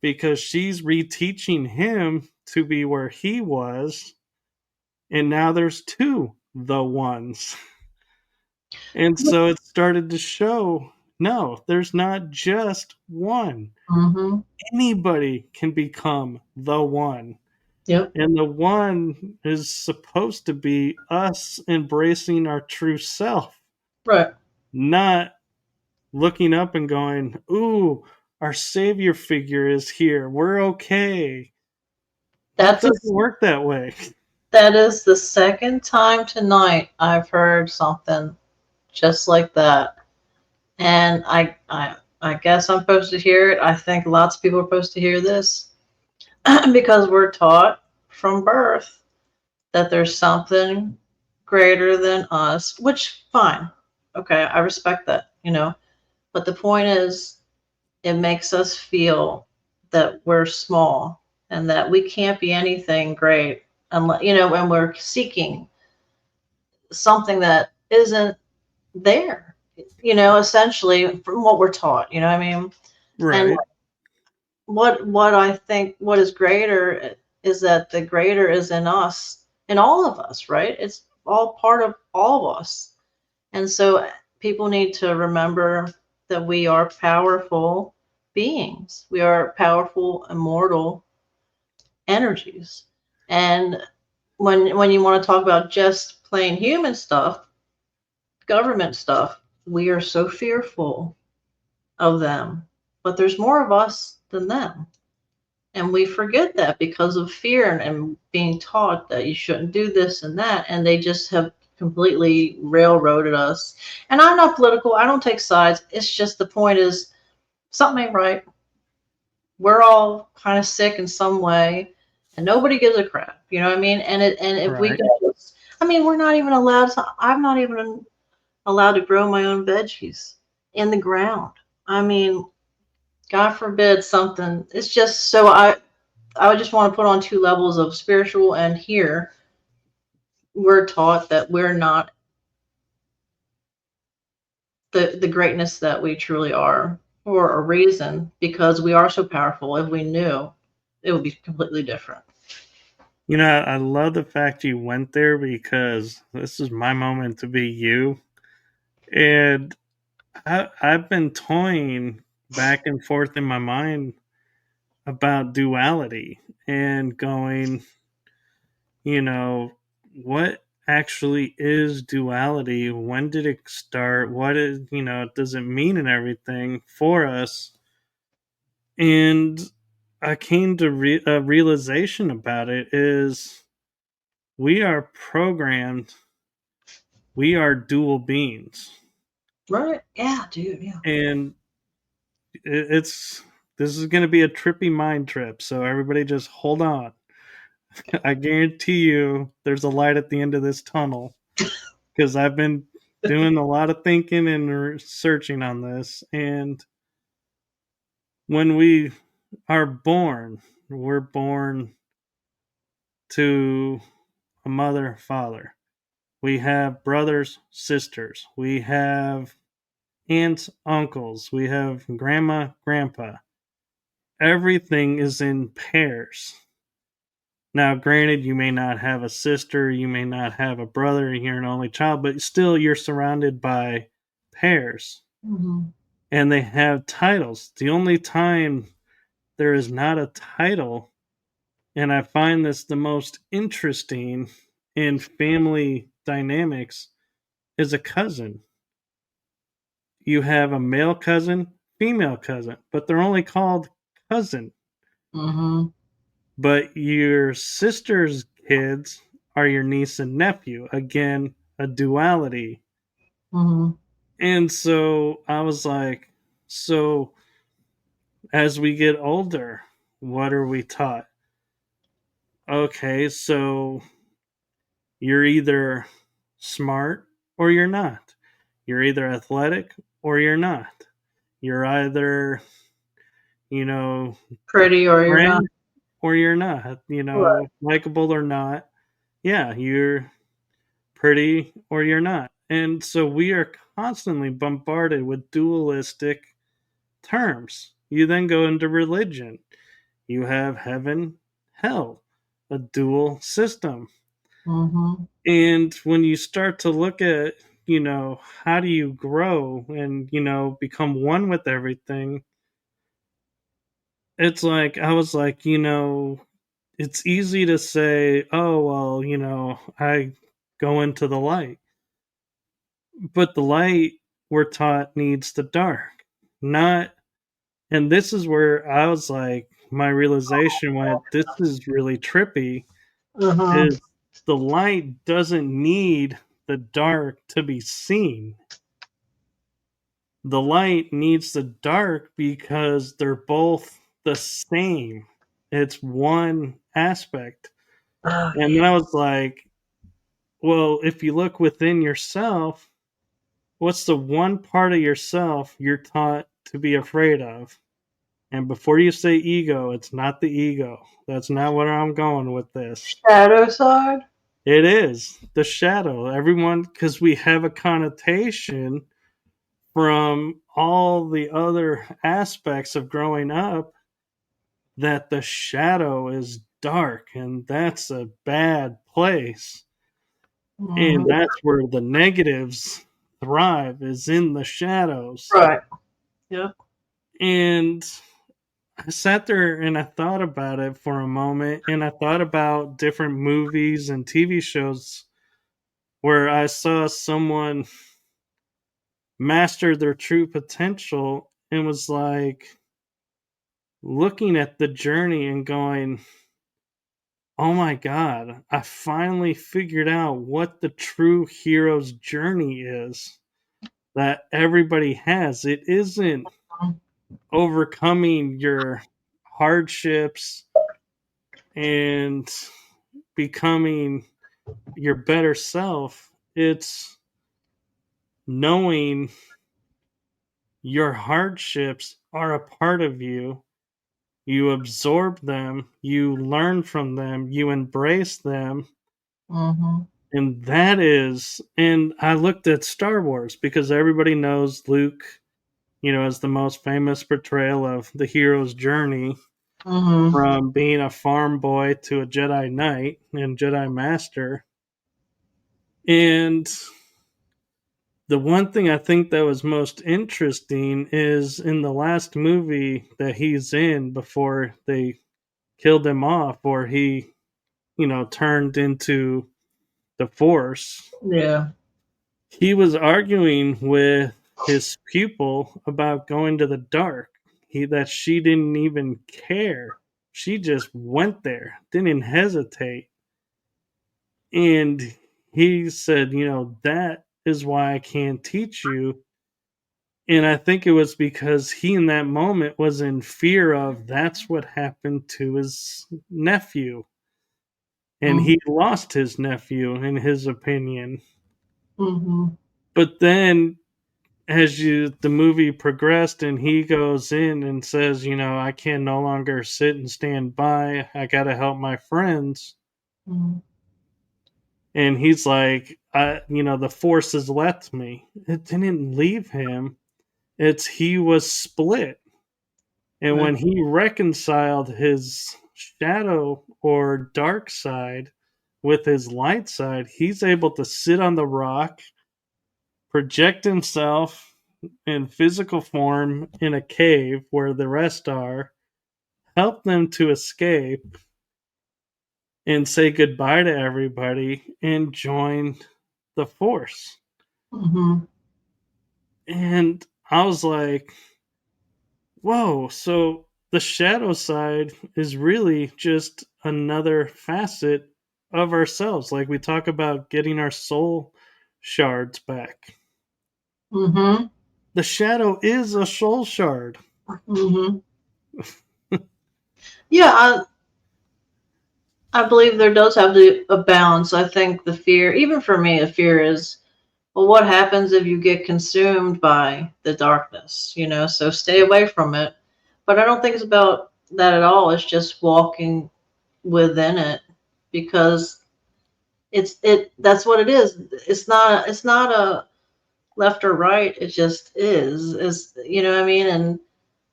because she's reteaching him to be where he was, and now there's two the ones. And so it started to show, no, there's not just one. Mm-hmm. Anybody can become the one. Yep. And the one is supposed to be us embracing our true self, Right. not looking up and going, ooh, our savior figure is here. We're okay. It That's a, doesn't work that way. that is the second time tonight I've heard something just like that. And I guess I'm supposed to hear it. I think lots of people are supposed to hear this because we're taught from birth that there's something greater than us, which fine. Okay, I respect that. But the point is it makes us feel that we're small and that we can't be anything great unless when we're seeking something that isn't there, essentially from what we're taught, what I mean? And Right. what I think what is greater is that the greater is in us, in all of us, right? It's all part of all of us. And so people need to remember that we are powerful beings. We are powerful, immortal energies. And when you want to talk about just plain human stuff, government stuff, we are so fearful of them. But there's more of us than them. And we forget that because of fear and being taught that you shouldn't do this and that. And they just have completely railroaded us. And I'm not political. I don't take sides. It's just the point is something ain't right. We're all kind of sick in some way, and nobody gives a crap. You know what I mean? And if we Right. go, I mean, we're not even allowed to. I'm not even allowed to grow my own veggies in the ground. I mean, God forbid something. It's just so I would just want to put on two levels of spiritual, and here we're taught that we're not the greatness that we truly are for a reason, because we are so powerful. If we knew, it would be completely different. I love the fact you went there because this is my moment to be you. And I've been toying back and forth in my mind about duality and going, you know, what actually is duality? When did it start? What is, does it mean and everything for us? And I came to a realization about it is we are programmed, we are dual beings. Right? Yeah, dude. Yeah. And it's this is going to be a trippy mind trip, so everybody just hold on. I guarantee you there's a light at the end of this tunnel because I've been doing a lot of thinking and researching on this. And when we are born, we're born to a mother, father. We have brothers, sisters. We have aunts, uncles. We have grandma, grandpa. Everything is in pairs. Now, granted, you may not have a sister, you may not have a brother, you're an only child, but still you're surrounded by pairs. Mm-hmm. And they have titles. The only time there is not a title, and I find this the most interesting in family dynamics, is a cousin. You have a male cousin, female cousin, but they're only called cousin. Mm-hmm. But your sister's kids are your niece and nephew. Again, a duality. Mm-hmm. And so I was like, so as we get older, what are we taught? Okay, so you're either smart or you're not. You're either athletic or you're not. You're either, you know, Pretty or you're not. friend or you're not, Right. likable or not. Yeah, you're pretty or you're not. And so we are constantly bombarded with dualistic terms. You then go into religion. You have heaven, hell, a dual system. Mm-hmm. And when you start to look at, how do you grow and, become one with everything, it's like, I was like, it's easy to say, oh, well, I go into the light. But the light, we're taught, needs the dark. Not, and this is where I was like, my realization went, this is really trippy, Uh-huh. is the light doesn't need the dark to be seen. The light needs the dark because they're both the same. It's one aspect. Oh, And then I was like, well, if you look within yourself, what's the one part of yourself you're taught to be afraid of? And before you say ego, it's not the ego. That's not where I'm going with this. shadow side. It is the shadow. Everyone, because we have a connotation from all the other aspects of growing up that the shadow is dark and that's a bad place. And Mm-hmm. that's where the negatives thrive, is in the shadows. Right. Yep. And I sat there and I thought about it for a moment, and I thought about different movies and TV shows where I saw someone master their true potential and was like looking at the journey and going, oh my God, I finally figured out what the true hero's journey is that everybody has. It isn't overcoming your hardships and becoming your better self. It's knowing your hardships are a part of you. You absorb them, you learn from them, you embrace them. Mm-hmm. And that is, and I looked at Star Wars because everybody knows Luke, as the most famous portrayal of the hero's journey Mm-hmm. from being a farm boy to a Jedi Knight and Jedi Master. And the one thing I think that was most interesting is in the last movie that he's in before they killed him off, or he, turned into the Force. Yeah. He was arguing with his pupil about going to the dark. That she didn't even care. She just went there, didn't hesitate. And he said, that is why I can't teach you. And I think it was because he in that moment was in fear of that's what happened to his nephew. And Mm-hmm. he lost his nephew, in his opinion. Mm-hmm. But then as the movie progressed and he goes in and says, I can no longer sit and stand by. I got to help my friends. Mhm. And he's like, the force has left me. It didn't leave him. It's he was split. And Right. when he reconciled his shadow or dark side with his light side, he's able to sit on the rock, project himself in physical form in a cave where the rest are, help them to escape, and say goodbye to everybody and join the force. Hmm. And I was like, whoa, so the shadow side is really just another facet of ourselves. Like we talk about getting our soul shards back. Hmm. The shadow is a soul shard. Hmm. Yeah, I believe there does have to be a balance. I think the fear, even for me, the fear is, well, what happens if you get consumed by the darkness? So stay away from it. But I don't think it's about that at all. It's just walking within it, because that's what it is. It's not a left or right. It just is, what I mean? And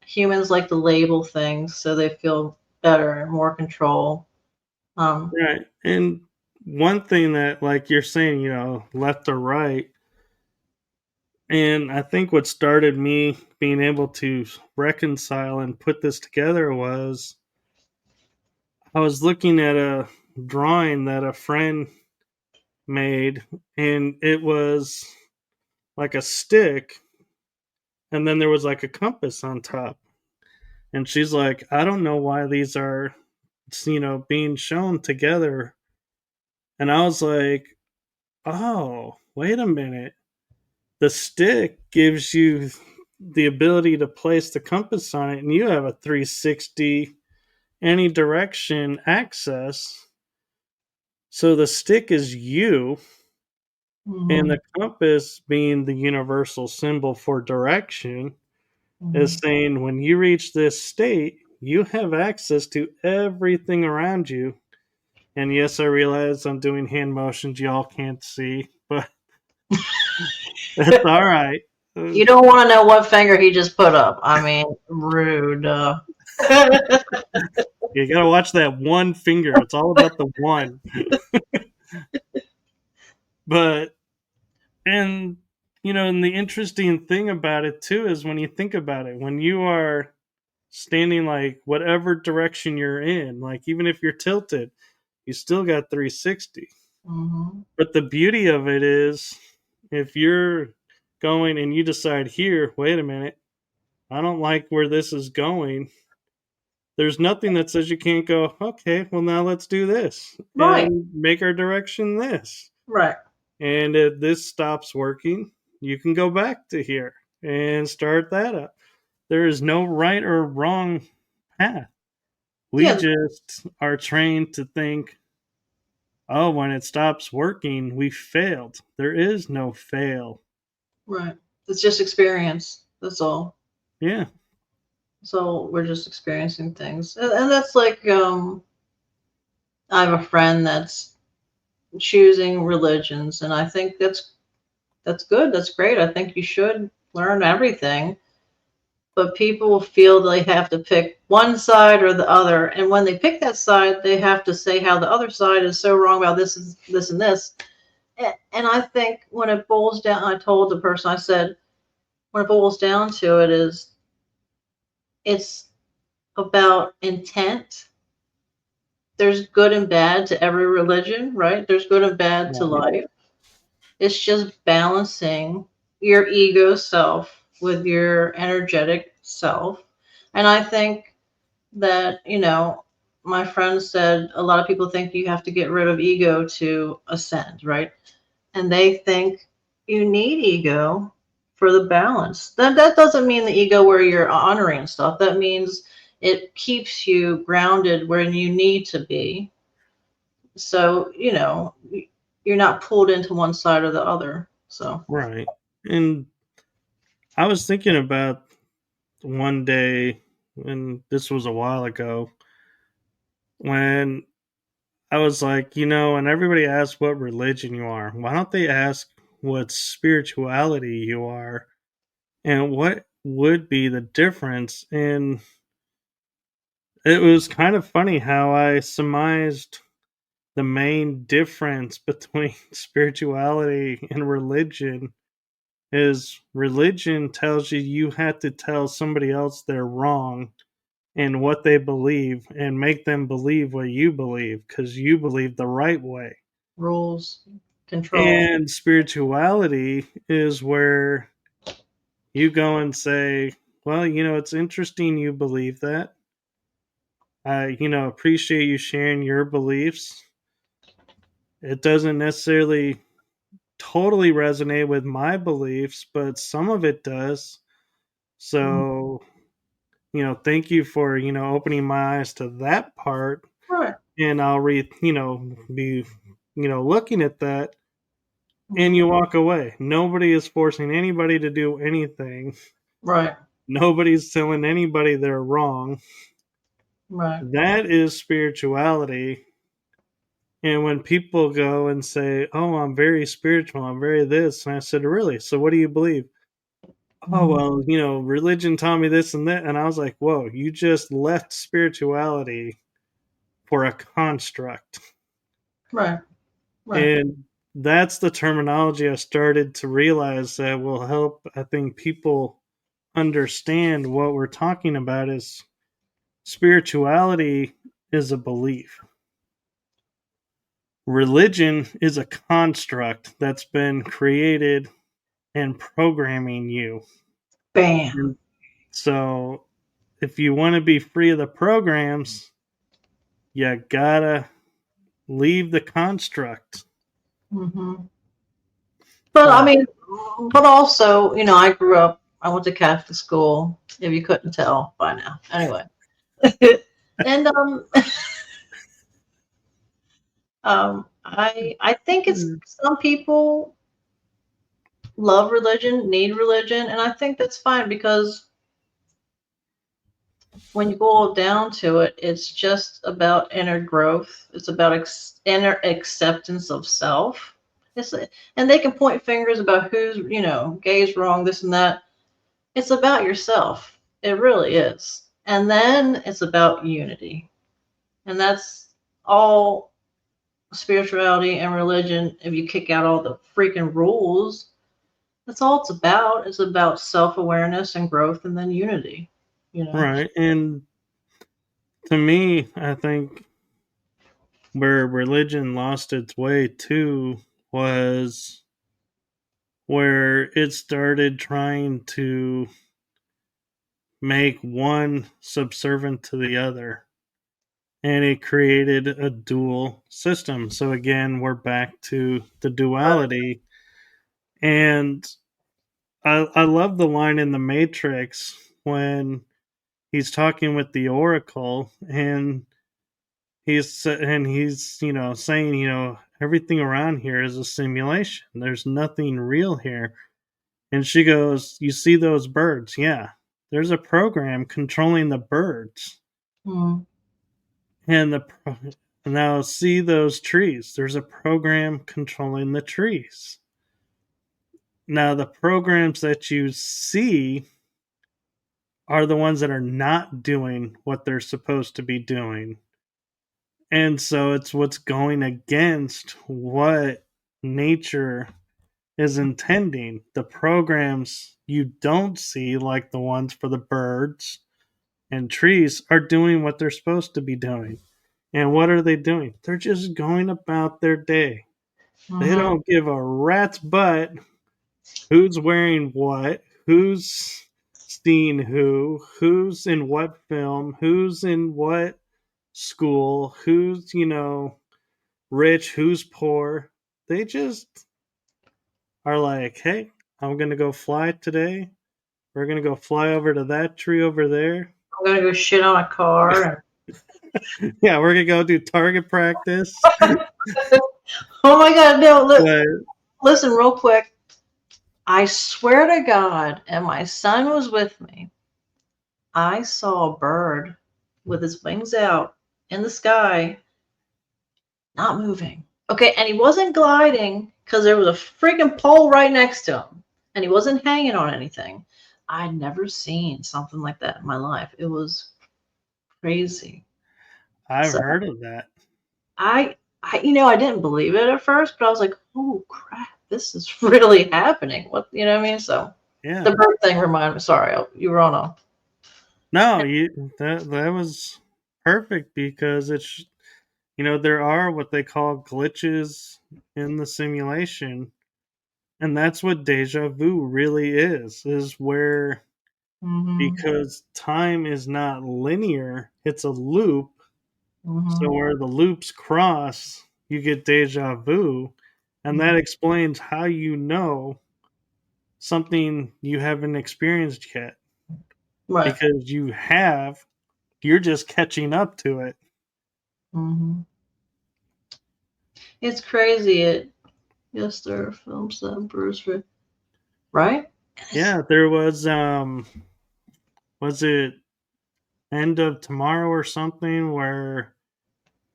humans like to label things so they feel better and more control. Um, Right. And one thing that, like you're saying, left or right, and I think what started me being able to reconcile and put this together was I was looking at a drawing that a friend made, and it was like a stick, and then there was like a compass on top. And she's like, I don't know why these are, being shown together. And I was like, oh, wait a minute. The stick gives you the ability to place the compass on it, and you have a 360 any direction access. So the stick is you, and mhm, the compass, being the universal symbol for direction, is mhm. saying when you reach this state, you have access to everything around you. And yes, I realize I'm doing hand motions y'all can't see, but that's all right. Uh, You don't want to know what finger he just put up. I mean, rude. You gotta watch that one finger. It's all about the one. But, and, and the interesting thing about it too is when you think about it, when you are standing like whatever direction you're in, like even if you're tilted, you still got 360. Hmm. But the beauty of it is if you're going and you decide here, wait a minute, I don't like where this is going. There's nothing that says you can't go, okay, well, now let's do this Right, and make our direction this. right, And if this stops working, you can go back to here and start that up. There is no right or wrong path. We yeah, just are trained to think, oh, when it stops working, we failed. There is no fail. right. It's just experience. That's all. Yeah. So we're just experiencing things, and that's like, I have a friend that's choosing religions, and I think that's good. That's great. I think you should learn everything. But people feel they have to pick one side or the other, and when they pick that side, they have to say how the other side is so wrong about this and this and this. And I think when it boils down, I told the person, I said, when it boils down to it, is it's about intent. There's good and bad to every religion, right? There's good and bad to Right. life. It's just balancing your ego self with your energetic self. And I think that, my friend said a lot of people think you have to get rid of ego to ascend, right? And they think you need ego for the balance. That doesn't mean the ego where you're honoring stuff. That means it keeps you grounded where you need to be. So, you're not pulled into one side or the other. So Right. And I was thinking about one day, and this was a while ago, when I was like, and everybody asks what religion you are. Why don't they ask what spirituality you are? And what would be the difference? And it was kind of funny how I surmised the main difference between spirituality and religion is religion tells you have to tell somebody else they're wrong in what they believe and make them believe what you believe because you believe the right way. rules, control. And spirituality is where you go and say, well, it's interesting you believe that. I, appreciate you sharing your beliefs. It doesn't necessarily totally resonate with my beliefs, but some of it does. Mm. So, thank you for, opening my eyes to that part. Right. And I'll be, looking at that and Hmm. you walk away. Nobody is forcing anybody to do anything. Right. Nobody's telling anybody they're wrong. Right. That is spirituality. And when people go and say, "Oh, I'm very spiritual, I'm very this," and I said, "Really? So what do you believe?" "Oh, Hmm. well, religion taught me this and that." And I was like, "Whoa, you just left spirituality for a construct." Right. Right. And that's the terminology I started to realize that will help, I think, people understand what we're talking about is spirituality is a belief. Religion is a construct that's been created and programming you. Bam. And so if you want to be free of the programs, you gotta leave the construct. Hmm. But I So mean, but also, I grew up. I went to Catholic school. If you couldn't tell by now, anyway. And I think it's some people love religion, need religion, and I think that's fine because when you boil down to it, it's just about inner growth. It's about inner acceptance of self. It's, and they can point fingers about who's, gay is wrong, this and that. It's about yourself. It really is. And then it's about unity. And that's all spirituality and religion. If you kick out all the freaking rules, that's all it's about. It's about self awareness and growth and then unity, you know? right. And to me, I think where religion lost its way too was where it started trying to make one subservient to the other. And it created a dual system. So again, we're back to the duality. And I love the line in the Matrix when he's talking with the Oracle and he's saying everything around here is a simulation. There's nothing real here. And she goes, "You see those birds? Yeah, there's a program controlling the birds." Mm. And now see those trees. There's a program controlling the trees. Now the programs that you see are the ones that are not doing what they're supposed to be doing. And so it's what's going against what nature is intending. The programs you don't see, like the ones for the birds and trees, are doing what they're supposed to be doing. And what are they doing? They're just going about their day. They Hmm. don't give a rat's butt who's wearing what, who's seen who's in what film, who's in what school, who's, rich, who's poor. They just are like, hey, I'm going to go fly today. We're going to go fly over to that tree over there. I'm gonna go shit on a car. Yeah, we're going to go do target practice. Oh my god, no, look, But listen real quick. I swear to God, and my son was with me, I saw a bird with his wings out in the sky, not moving. Okay, and he wasn't gliding because there was a freaking pole right next to him, and he wasn't hanging on anything. I'd never seen something like that in my life. It was crazy. I've So heard of that. I didn't believe it at first, but I was like, oh crap, this is really happening. What, you know what I mean? So the Yeah. bird thing reminded me. Sorry, you were on a. No, that was perfect because it's there are what they call glitches in the simulation, and that's what deja vu really is where Mm-hmm, because time is not linear, it's a loop. So mm-hmm, where the loops cross, you get deja vu, and that mm-hmm. explains how you know something you haven't experienced yet Right. because you're just catching up to it. Mm-hmm. It's crazy. Yes, there are films that Bruce, right? Yeah, there was it End of Tomorrow or something where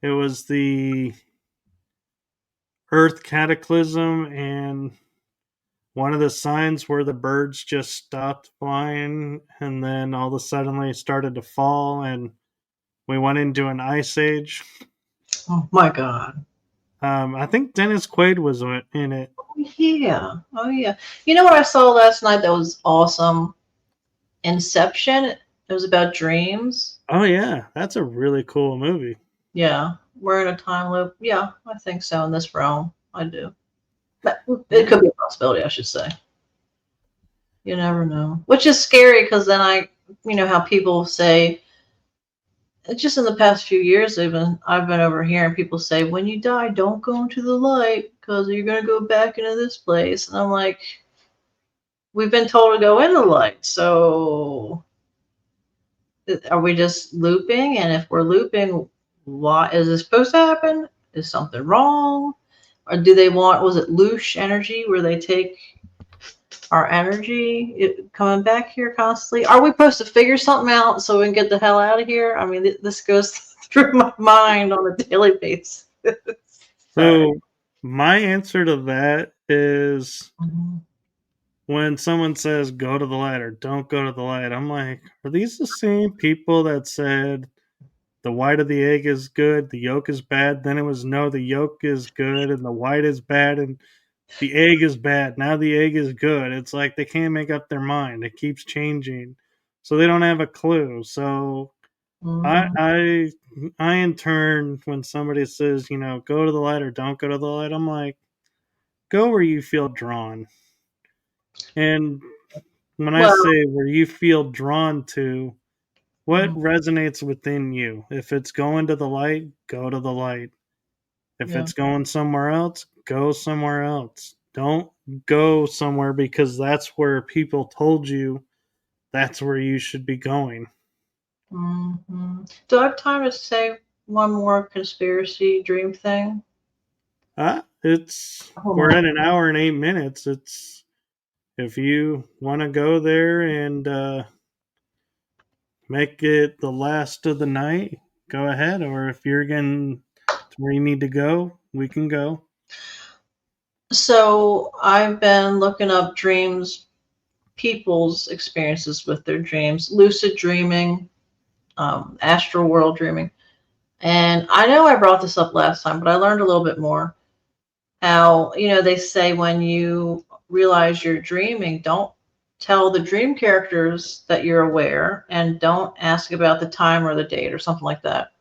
it was the Earth cataclysm and one of the signs where the birds just stopped flying and then all of a sudden they started to fall and we went into an ice age. Oh my God. I think Dennis Quaid was in it. Oh yeah. Oh yeah. You know what I saw last night that was awesome? Inception. It was about dreams. Oh yeah, that's a really cool movie. Yeah. We're in a time loop. Yeah, I think so in this realm. I do. But it Yeah. could be a possibility, I should say. You never know. Which is scary because then how people say, just in the past few years, I've been overhearing people say, when you die, don't go into the light because you're gonna go back into this place. And I'm like, we've been told to go in the light, so are we just looping? And if we're looping, why is this supposed to happen? Is something wrong? Or do they want, was it loosh energy where they take our energy coming back here constantly? Are we supposed to figure something out so we can get the hell out of here? I mean, this goes through my mind on a daily basis. Sorry. So my answer to that is Mhm. when someone says go to the light or don't go to the light, I'm like, are these the same people that said the white of the egg is good, the yolk is bad? Then it was no, the yolk is good and the white is bad and the egg is bad. Now the egg is good. It's like they can't make up their mind. It keeps changing. So they don't have a clue. So I Mhm. I I in turn when somebody says, go to the light or don't go to the light, I'm like, go where you feel drawn. And when I Well, say where you feel drawn to, what mhm. resonates within you? If it's going to the light, go to the light. If Yeah. it's going somewhere else, go somewhere else. Don't go somewhere because that's where people told you that's where you should be going. Do I have time to say one more conspiracy dream thing? Hold We're on. at an hour and 8 minutes. It's if you want to go there and make it the last of the night, go ahead. Or if you're getting to where you need to go, we can go. So I've been looking up dreams, people's experiences with their dreams, lucid dreaming, astral world dreaming. And I know I brought this up last time, but I learned a little bit more. How, they say when you realize you're dreaming, don't tell the dream characters that you're aware and don't ask about the time or the date or something like that.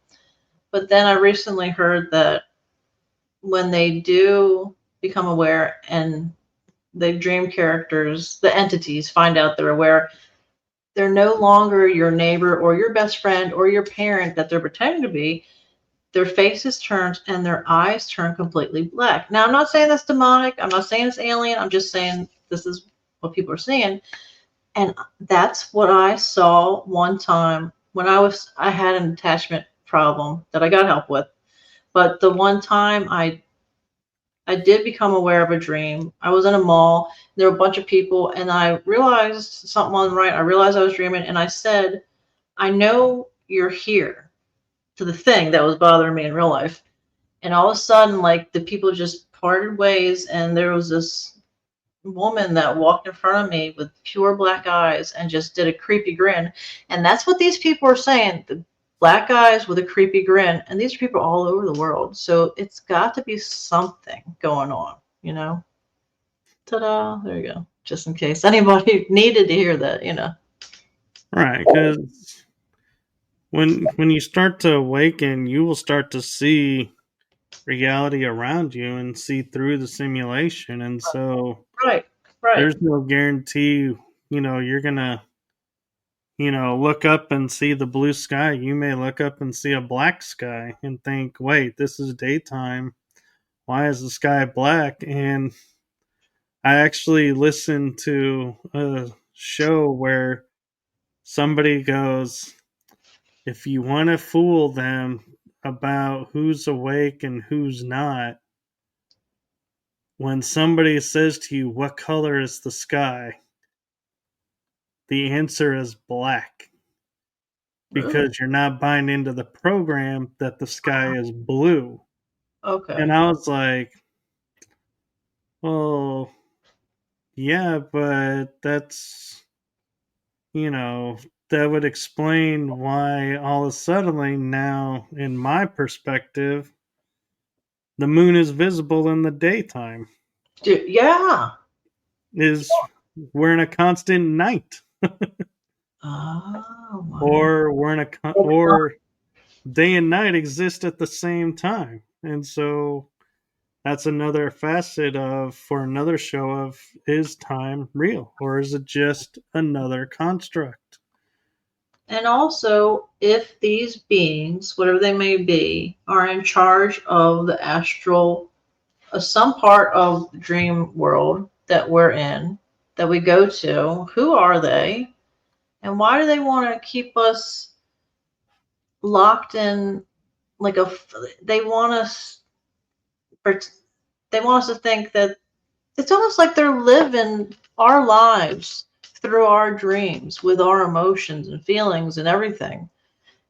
But then I recently heard that when they do become aware and the dream characters, the entities find out they're aware, they're no longer your neighbor or your best friend or your parent that they're pretending to be. Their faces turn and their eyes turn completely black. Now, I'm not saying that's demonic. I'm not saying it's alien. I'm just saying this is what people are seeing. And that's what I saw one time when I had an attachment problem that I got help with. But the one time I I did become aware of a dream. I was in a mall. There were a bunch of people, and I realized something wasn't right. I realized I was dreaming, and I said, "I know you're here," to the thing that was bothering me in real life. And all of a sudden, like the people just parted ways, and there was this woman that walked in front of me with pure black eyes and just did a creepy grin. And that's what these people are saying, the black eyes with a creepy grin. And these are people all over the world. So it's got to be something going on, you know? Ta-da, there you go. Just in case anybody needed to hear that, you know. Right, because when you start to awaken, you will start to see reality around you and see through the simulation, and so Right, right. there's no guarantee, you're gonna, look up and see the blue sky. You may look up and see a black sky and think, wait, this is daytime. Why is the sky black? And I actually listened to a show where somebody goes, if you want to fool them about who's awake and who's not, when somebody says to you, what color is the sky? The answer is black, Really? because you're not buying into the program that the sky is blue. Okay. And I was like, well, yeah, but you know, that would explain why all of a sudden now, in my perspective, the moon is visible in the daytime. Yeah. Is we're in a constant night, Oh, my. or or day and night exist at the same time, and so that's another facet of for another show of, is time real or is it just another construct? And also, if these beings, whatever they may be, are in charge of the astral, some part of the dream world that we're in, that we go to, who are they? And why do they want to keep us locked in like they want us, they want us to think that it's almost like they're living our lives through our dreams with our emotions and feelings and everything.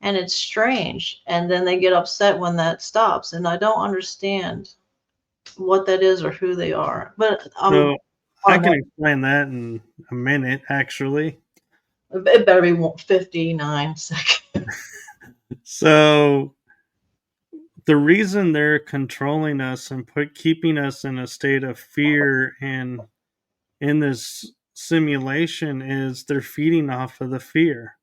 And it's strange. And then they get upset when that stops. And I don't understand what that is or who they are. But So I on can explain that in a minute, actually. it better be 59 seconds. So the reason they're controlling us and keeping us in a state of fear and in this simulation is they're feeding off of the fear.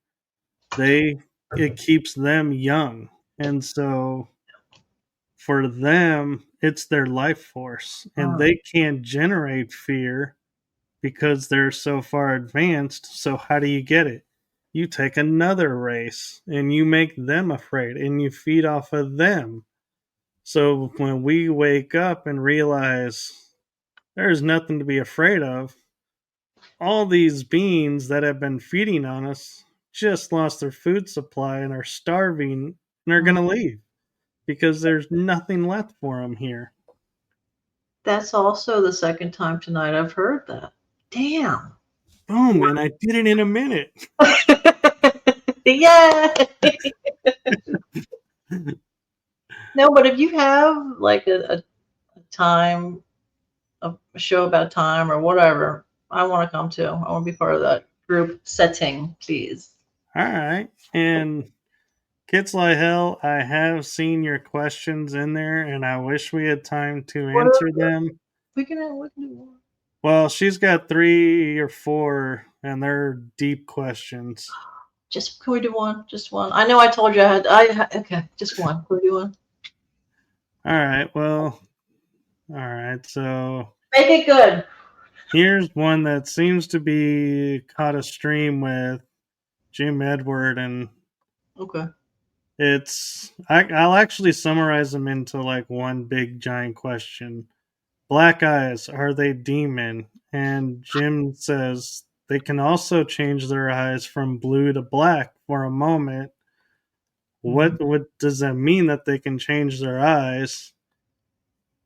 They It keeps them young, and so for them it's their life force, and Oh, they can't generate fear because they're so far advanced. So how do you get it? You take another race and you make them afraid and you feed off of them. So when we wake up and realize there's nothing to be afraid of, all these beings that have been feeding on us just lost their food supply and are starving and are going to leave because there's nothing left for them here. that's also the second time tonight I've heard that. Damn. Boom, and I did it in a minute. Yeah. No, but if you have like a time, a show about time or whatever, I want to come too. I want to be part of that group setting, please. All right. And Kids Like Hell, I have seen your questions in there and I wish we had time to What answer are them. we can do more. Well, she's got 3 or 4 and they're deep questions. Just can we do one? Just one. I know I told you I had. Okay. Just one. Can we do one? All right. Well, all right. So Make it good. here's one that seems to be caught a stream with Jim Edward, and Okay. I'll actually summarize them into like one big giant question. Black eyes, are they demon? And Jim says they can also change their eyes from blue to black for a moment. Mhm. What does that mean that they can change their eyes?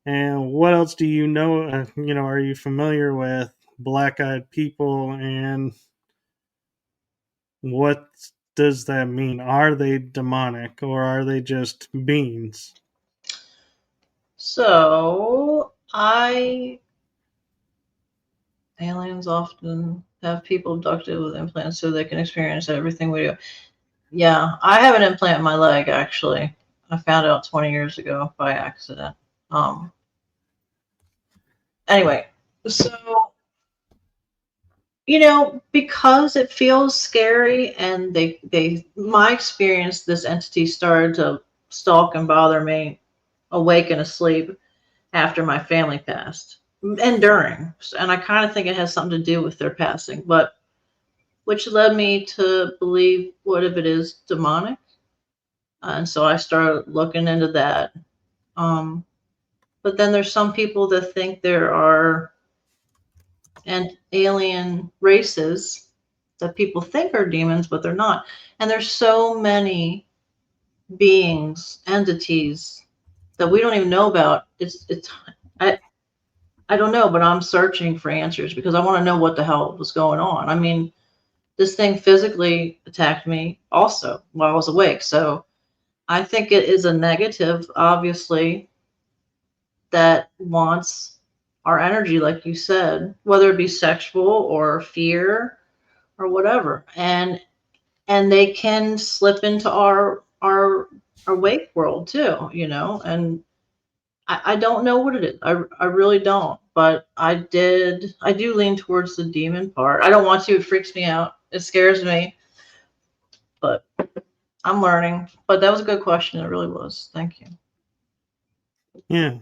And what else do you know? Are you familiar with black-eyed people, and what does that mean? Are they demonic, or are they just beings? So, aliens often have people abducted with implants so they can experience everything we do. Yeah, I have an implant in my leg, actually. I found out 20 years ago by accident. Um, anyway, so, because it feels scary and my experience, this entity started to stalk and bother me awake and asleep after my family passed and during. And I kind of think it has something to do with their passing, but which led me to believe, what if it is demonic? And so I started looking into that. Um, but then there's some people that think there are alien races that people think are demons, but they're not. And there's so many beings, entities that we don't even know about. I I don't know, but I'm searching for answers because I want to know what the hell was going on. I mean, this thing physically attacked me also while I was awake. So I think it is a negative, obviously, that wants our energy, like you said, whether it be sexual or fear or whatever. And they can slip into our wake world too, and I don't know what it is. I really don't. But I do lean towards the demon part. I don't want to, it freaks me out. It scares me. But I'm learning. But that was a good question. It really was. Thank you. Yeah,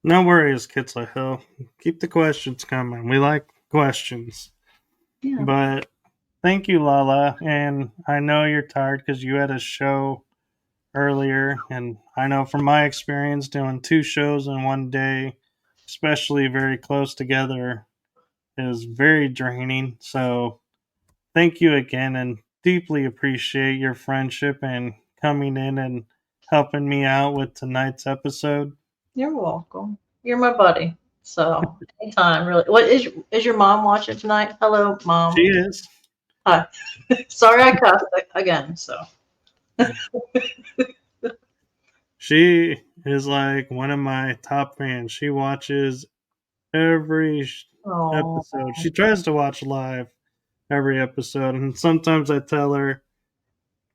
no worries, Kitzler Hill. Keep the questions coming. We like questions. Yeah. But thank you, Lala. And I know you're tired because you had a show earlier. And I know from my experience doing 2 shows in one day, especially very close together, is very draining. So thank you again, and deeply appreciate your friendship and coming in and helping me out with tonight's episode. You're welcome. You're my buddy. So anytime, really. What is your mom watching tonight? Hello, She mom. is. Hi. Sorry I cussed again. So She is like one of my top fans. She watches every oh episode. She tries to watch live every episode, and sometimes I tell her,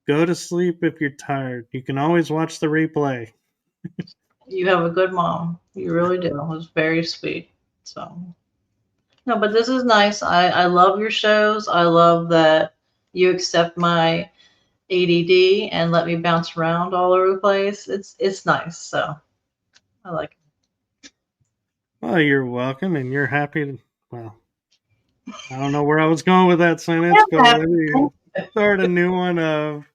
go to sleep if you're tired. You can always watch the replay. you have a good mom. You really do. It was very sweet. So no, but this is nice. I love your shows. I love that you accept my ADD and let me bounce around all over the place. It's nice. So I like it. Well, you're welcome, and you're happy to. Well, I don't know where I was going with that sentence, but let me start a new one of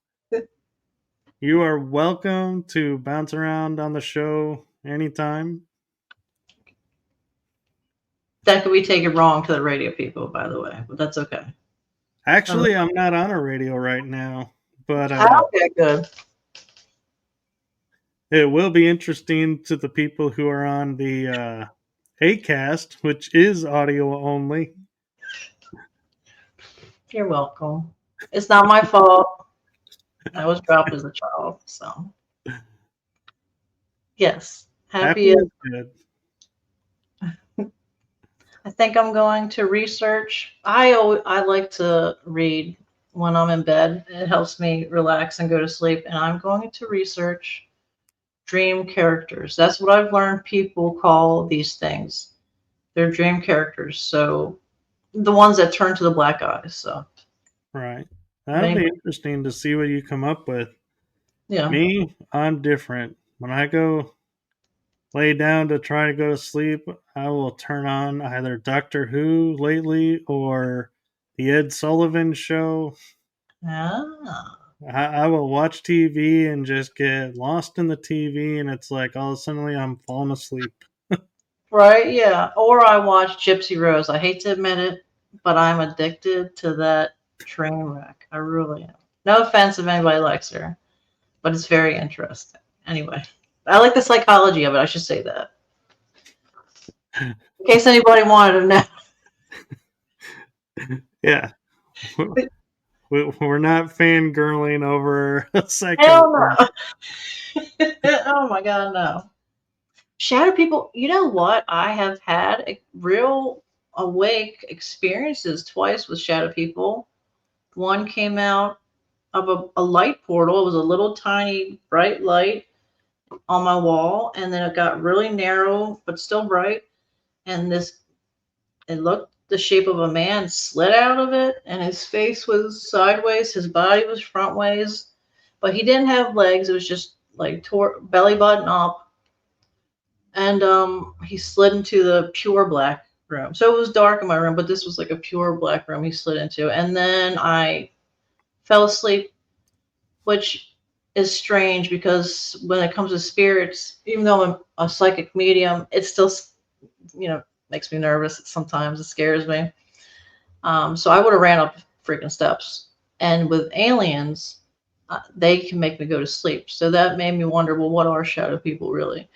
you are welcome to bounce around on the show anytime. That could be taken wrong to the radio people, by the way, but that's okay. Actually, I'm not on a radio right now, but Okay, good. it will be interesting to the people who are on the Acast, which is audio only. You're welcome. It's not my fault. I was dropped as a child, so yes, happy. Is good. I think I'm going to research. I like to read when I'm in bed. It helps me relax and go to sleep. And I'm going to research dream characters. That's what I've learned people call these things. They're dream characters. So the ones that turn to the black eyes. So Right. That'll be interesting to see what you come up with. yeah. Me, I'm different. When I go lay down to try to go to sleep, I will turn on either Doctor Who lately or the Ed Sullivan Show. Ah. I will watch TV and just get lost in the TV, and it's like all of a sudden I'm falling asleep. Right, yeah. Or I watch Gypsy Rose. I hate to admit it, but I'm addicted to that train wreck. I really am. No offense if anybody likes her, but it's very interesting. Anyway, I like the psychology of it. I should say that. In case anybody wanted to know. Yeah. We're not fangirling over a second. Hell no. Oh my god, no. Shadow people, you know what? I have had real awake experiences twice with shadow people. One came out of a light portal. It was a little tiny bright light on my wall, and then it got really narrow but still bright. And it looked the shape of a man slid out of it, and his face was sideways, his body was frontways, but he didn't have legs. It was just like belly button up, and he slid into the pure black room. So it was dark in my room, but this was like a pure black room he slid into, and then I fell asleep, which is strange because when it comes to spirits, even though I'm a psychic medium, it still, makes me nervous. Sometimes it scares me. So I would have ran up freaking steps. And with aliens, they can make me go to sleep. So that made me wonder, well, what are shadow people really?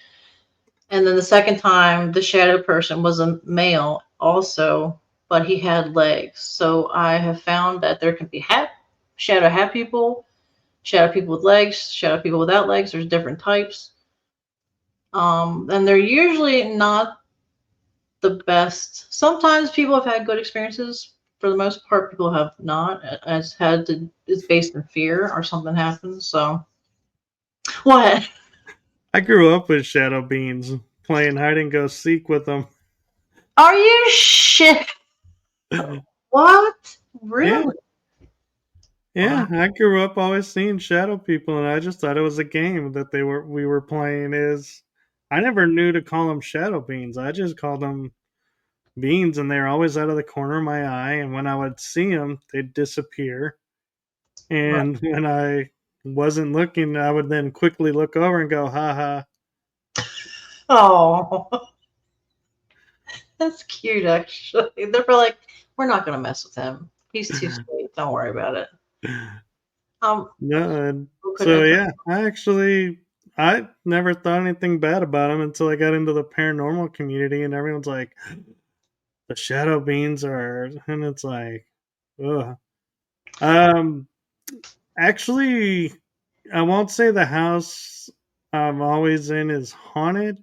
And then the second time, the shadow person was a male also, but he had legs. So I have found that there can be shadow hat people, shadow people with legs, shadow people without legs. There's different types. And they're usually not the best. Sometimes people have had good experiences. For the most part, people have not. It's based in fear or something happens. So what? I grew up with shadow beings, playing hide and go seek with them. Are you shit? What? Yeah, Really? yeah. Wow. I grew up always seeing shadow people, and I just thought it was a game that we were playing. I never knew to call them shadow beings. I just called them beings, and they were always out of the corner of my eye. And when I would see them, they'd disappear. Right. And when I wasn't looking, I would then quickly look over and go, "Ha ha." Oh, that's cute. Actually, they're probably like, we're not gonna mess with him. He's too sweet. Don't worry about it. No, and Who could so ever? yeah, I never thought anything bad about them until I got into the paranormal community, and everyone's like, the shadow beings are, and it's like, ugh. Um, actually, I won't say the house I'm always in is haunted,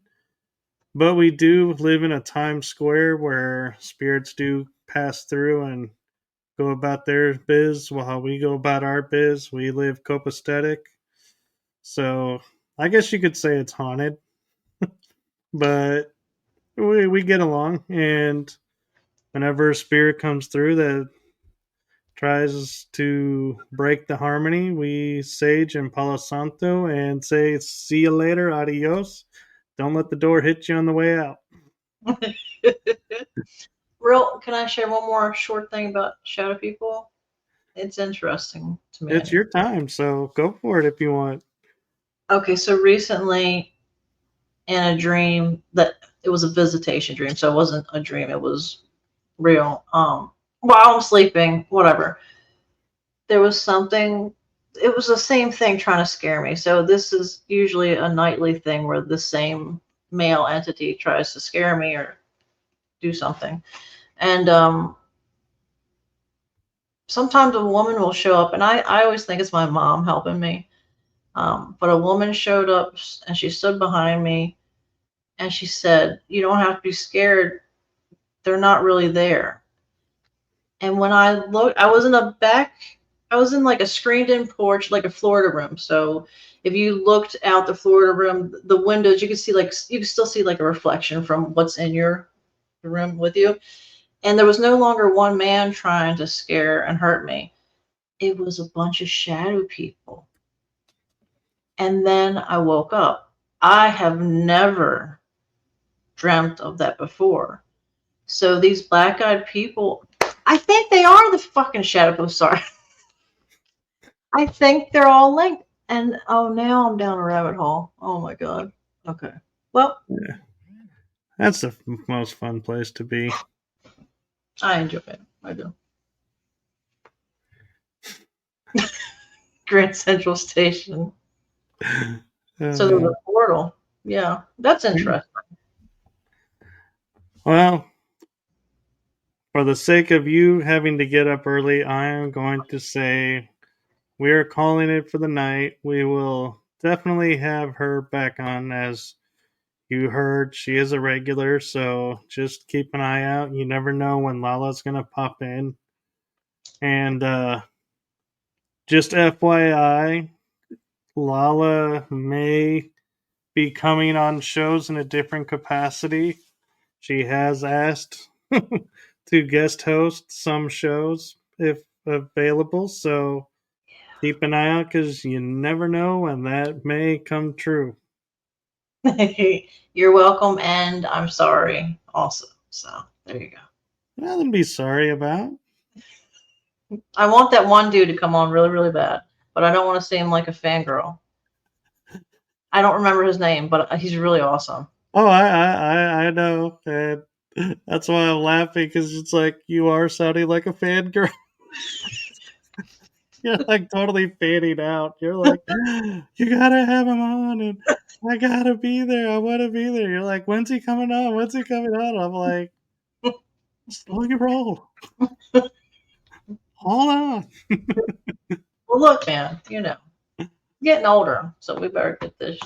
but we do live in a Times Square where spirits do pass through and go about their biz while we go about our biz. We live copacetic. So I guess you could say it's haunted, but we get along. And whenever a spirit comes through that tries to break the harmony, we sage and Palo Santo and say, see you later, adios. Don't let the door hit you on the way out. Real? Can I share one more short thing about shadow people? It's interesting to me. It's your time, so go for it if you want. Okay, so recently in a dream that it was a visitation dream, so it wasn't a dream, it was real. While I'm sleeping, whatever, there was something, it was the same thing trying to scare me. So this is usually a nightly thing where the same male entity tries to scare me or do something. And sometimes a woman will show up, and I always think it's my mom helping me. But a woman showed up and she stood behind me and she said, "You don't have to be scared. They're not really there." And when I looked, I was in like a screened in porch, like a Florida room. So if you looked out the Florida room, the windows, you could still see like a reflection from what's in your room with you. And there was no longer one man trying to scare and hurt me. It was a bunch of shadow people. And then I woke up. I have never dreamt of that before. So these black eyed people, I think they are the fucking shadow people. Sorry. I think they're all linked. And oh, now I'm down a rabbit hole. Oh my God. Okay. Well, Yeah, that's the most fun place to be. I enjoy it. I do. Grand Central Station. So there's Uh, a portal. Yeah, that's interesting. Well, for the sake of you having to get up early, I am going to say we are calling it for the night. We will definitely have her back on. As you heard, she is a regular, so just keep an eye out. You never know when LaLa's going to pop in. And just FYI, LaLa may be coming on shows in a different capacity. She has asked to guest host some shows if available, so keep an eye out because you never know when that may come true. You're welcome, and I'm sorry also. So there you go. Nothing to be sorry about. I want that one dude to come on really, really bad, but I don't want to seem like a fangirl. I don't remember his name, but he's really awesome. Oh, I know, and that's why I'm laughing because it's like you are sounding like a fangirl. You're like totally fading out. You're like, you gotta have him on, and I gotta be there. I want to be there. You're like, when's he coming on? When's he coming on? I'm like, slow your roll. Hold on. Well, look, man, getting older, so we better get this.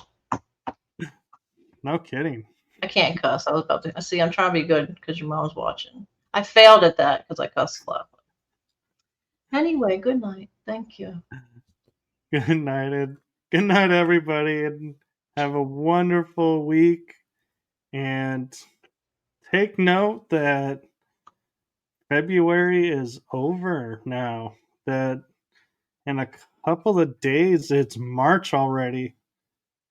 No kidding. I can't cuss. I was about to see. I'm trying to be good because your mom's watching. I failed at that because I cussed a lot. Anyway, good night. Thank you. Good night, and good night, everybody, and have a wonderful week. And take note that February is over now. That in a couple of days, it's March already.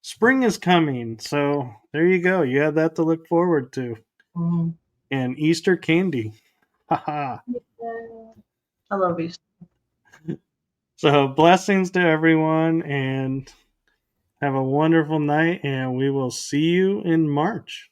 Spring is coming, so there you go. You have that to look forward to. Mm. And Easter candy. Haha. I love you. So blessings to everyone, and have a wonderful night, and we will see you in March.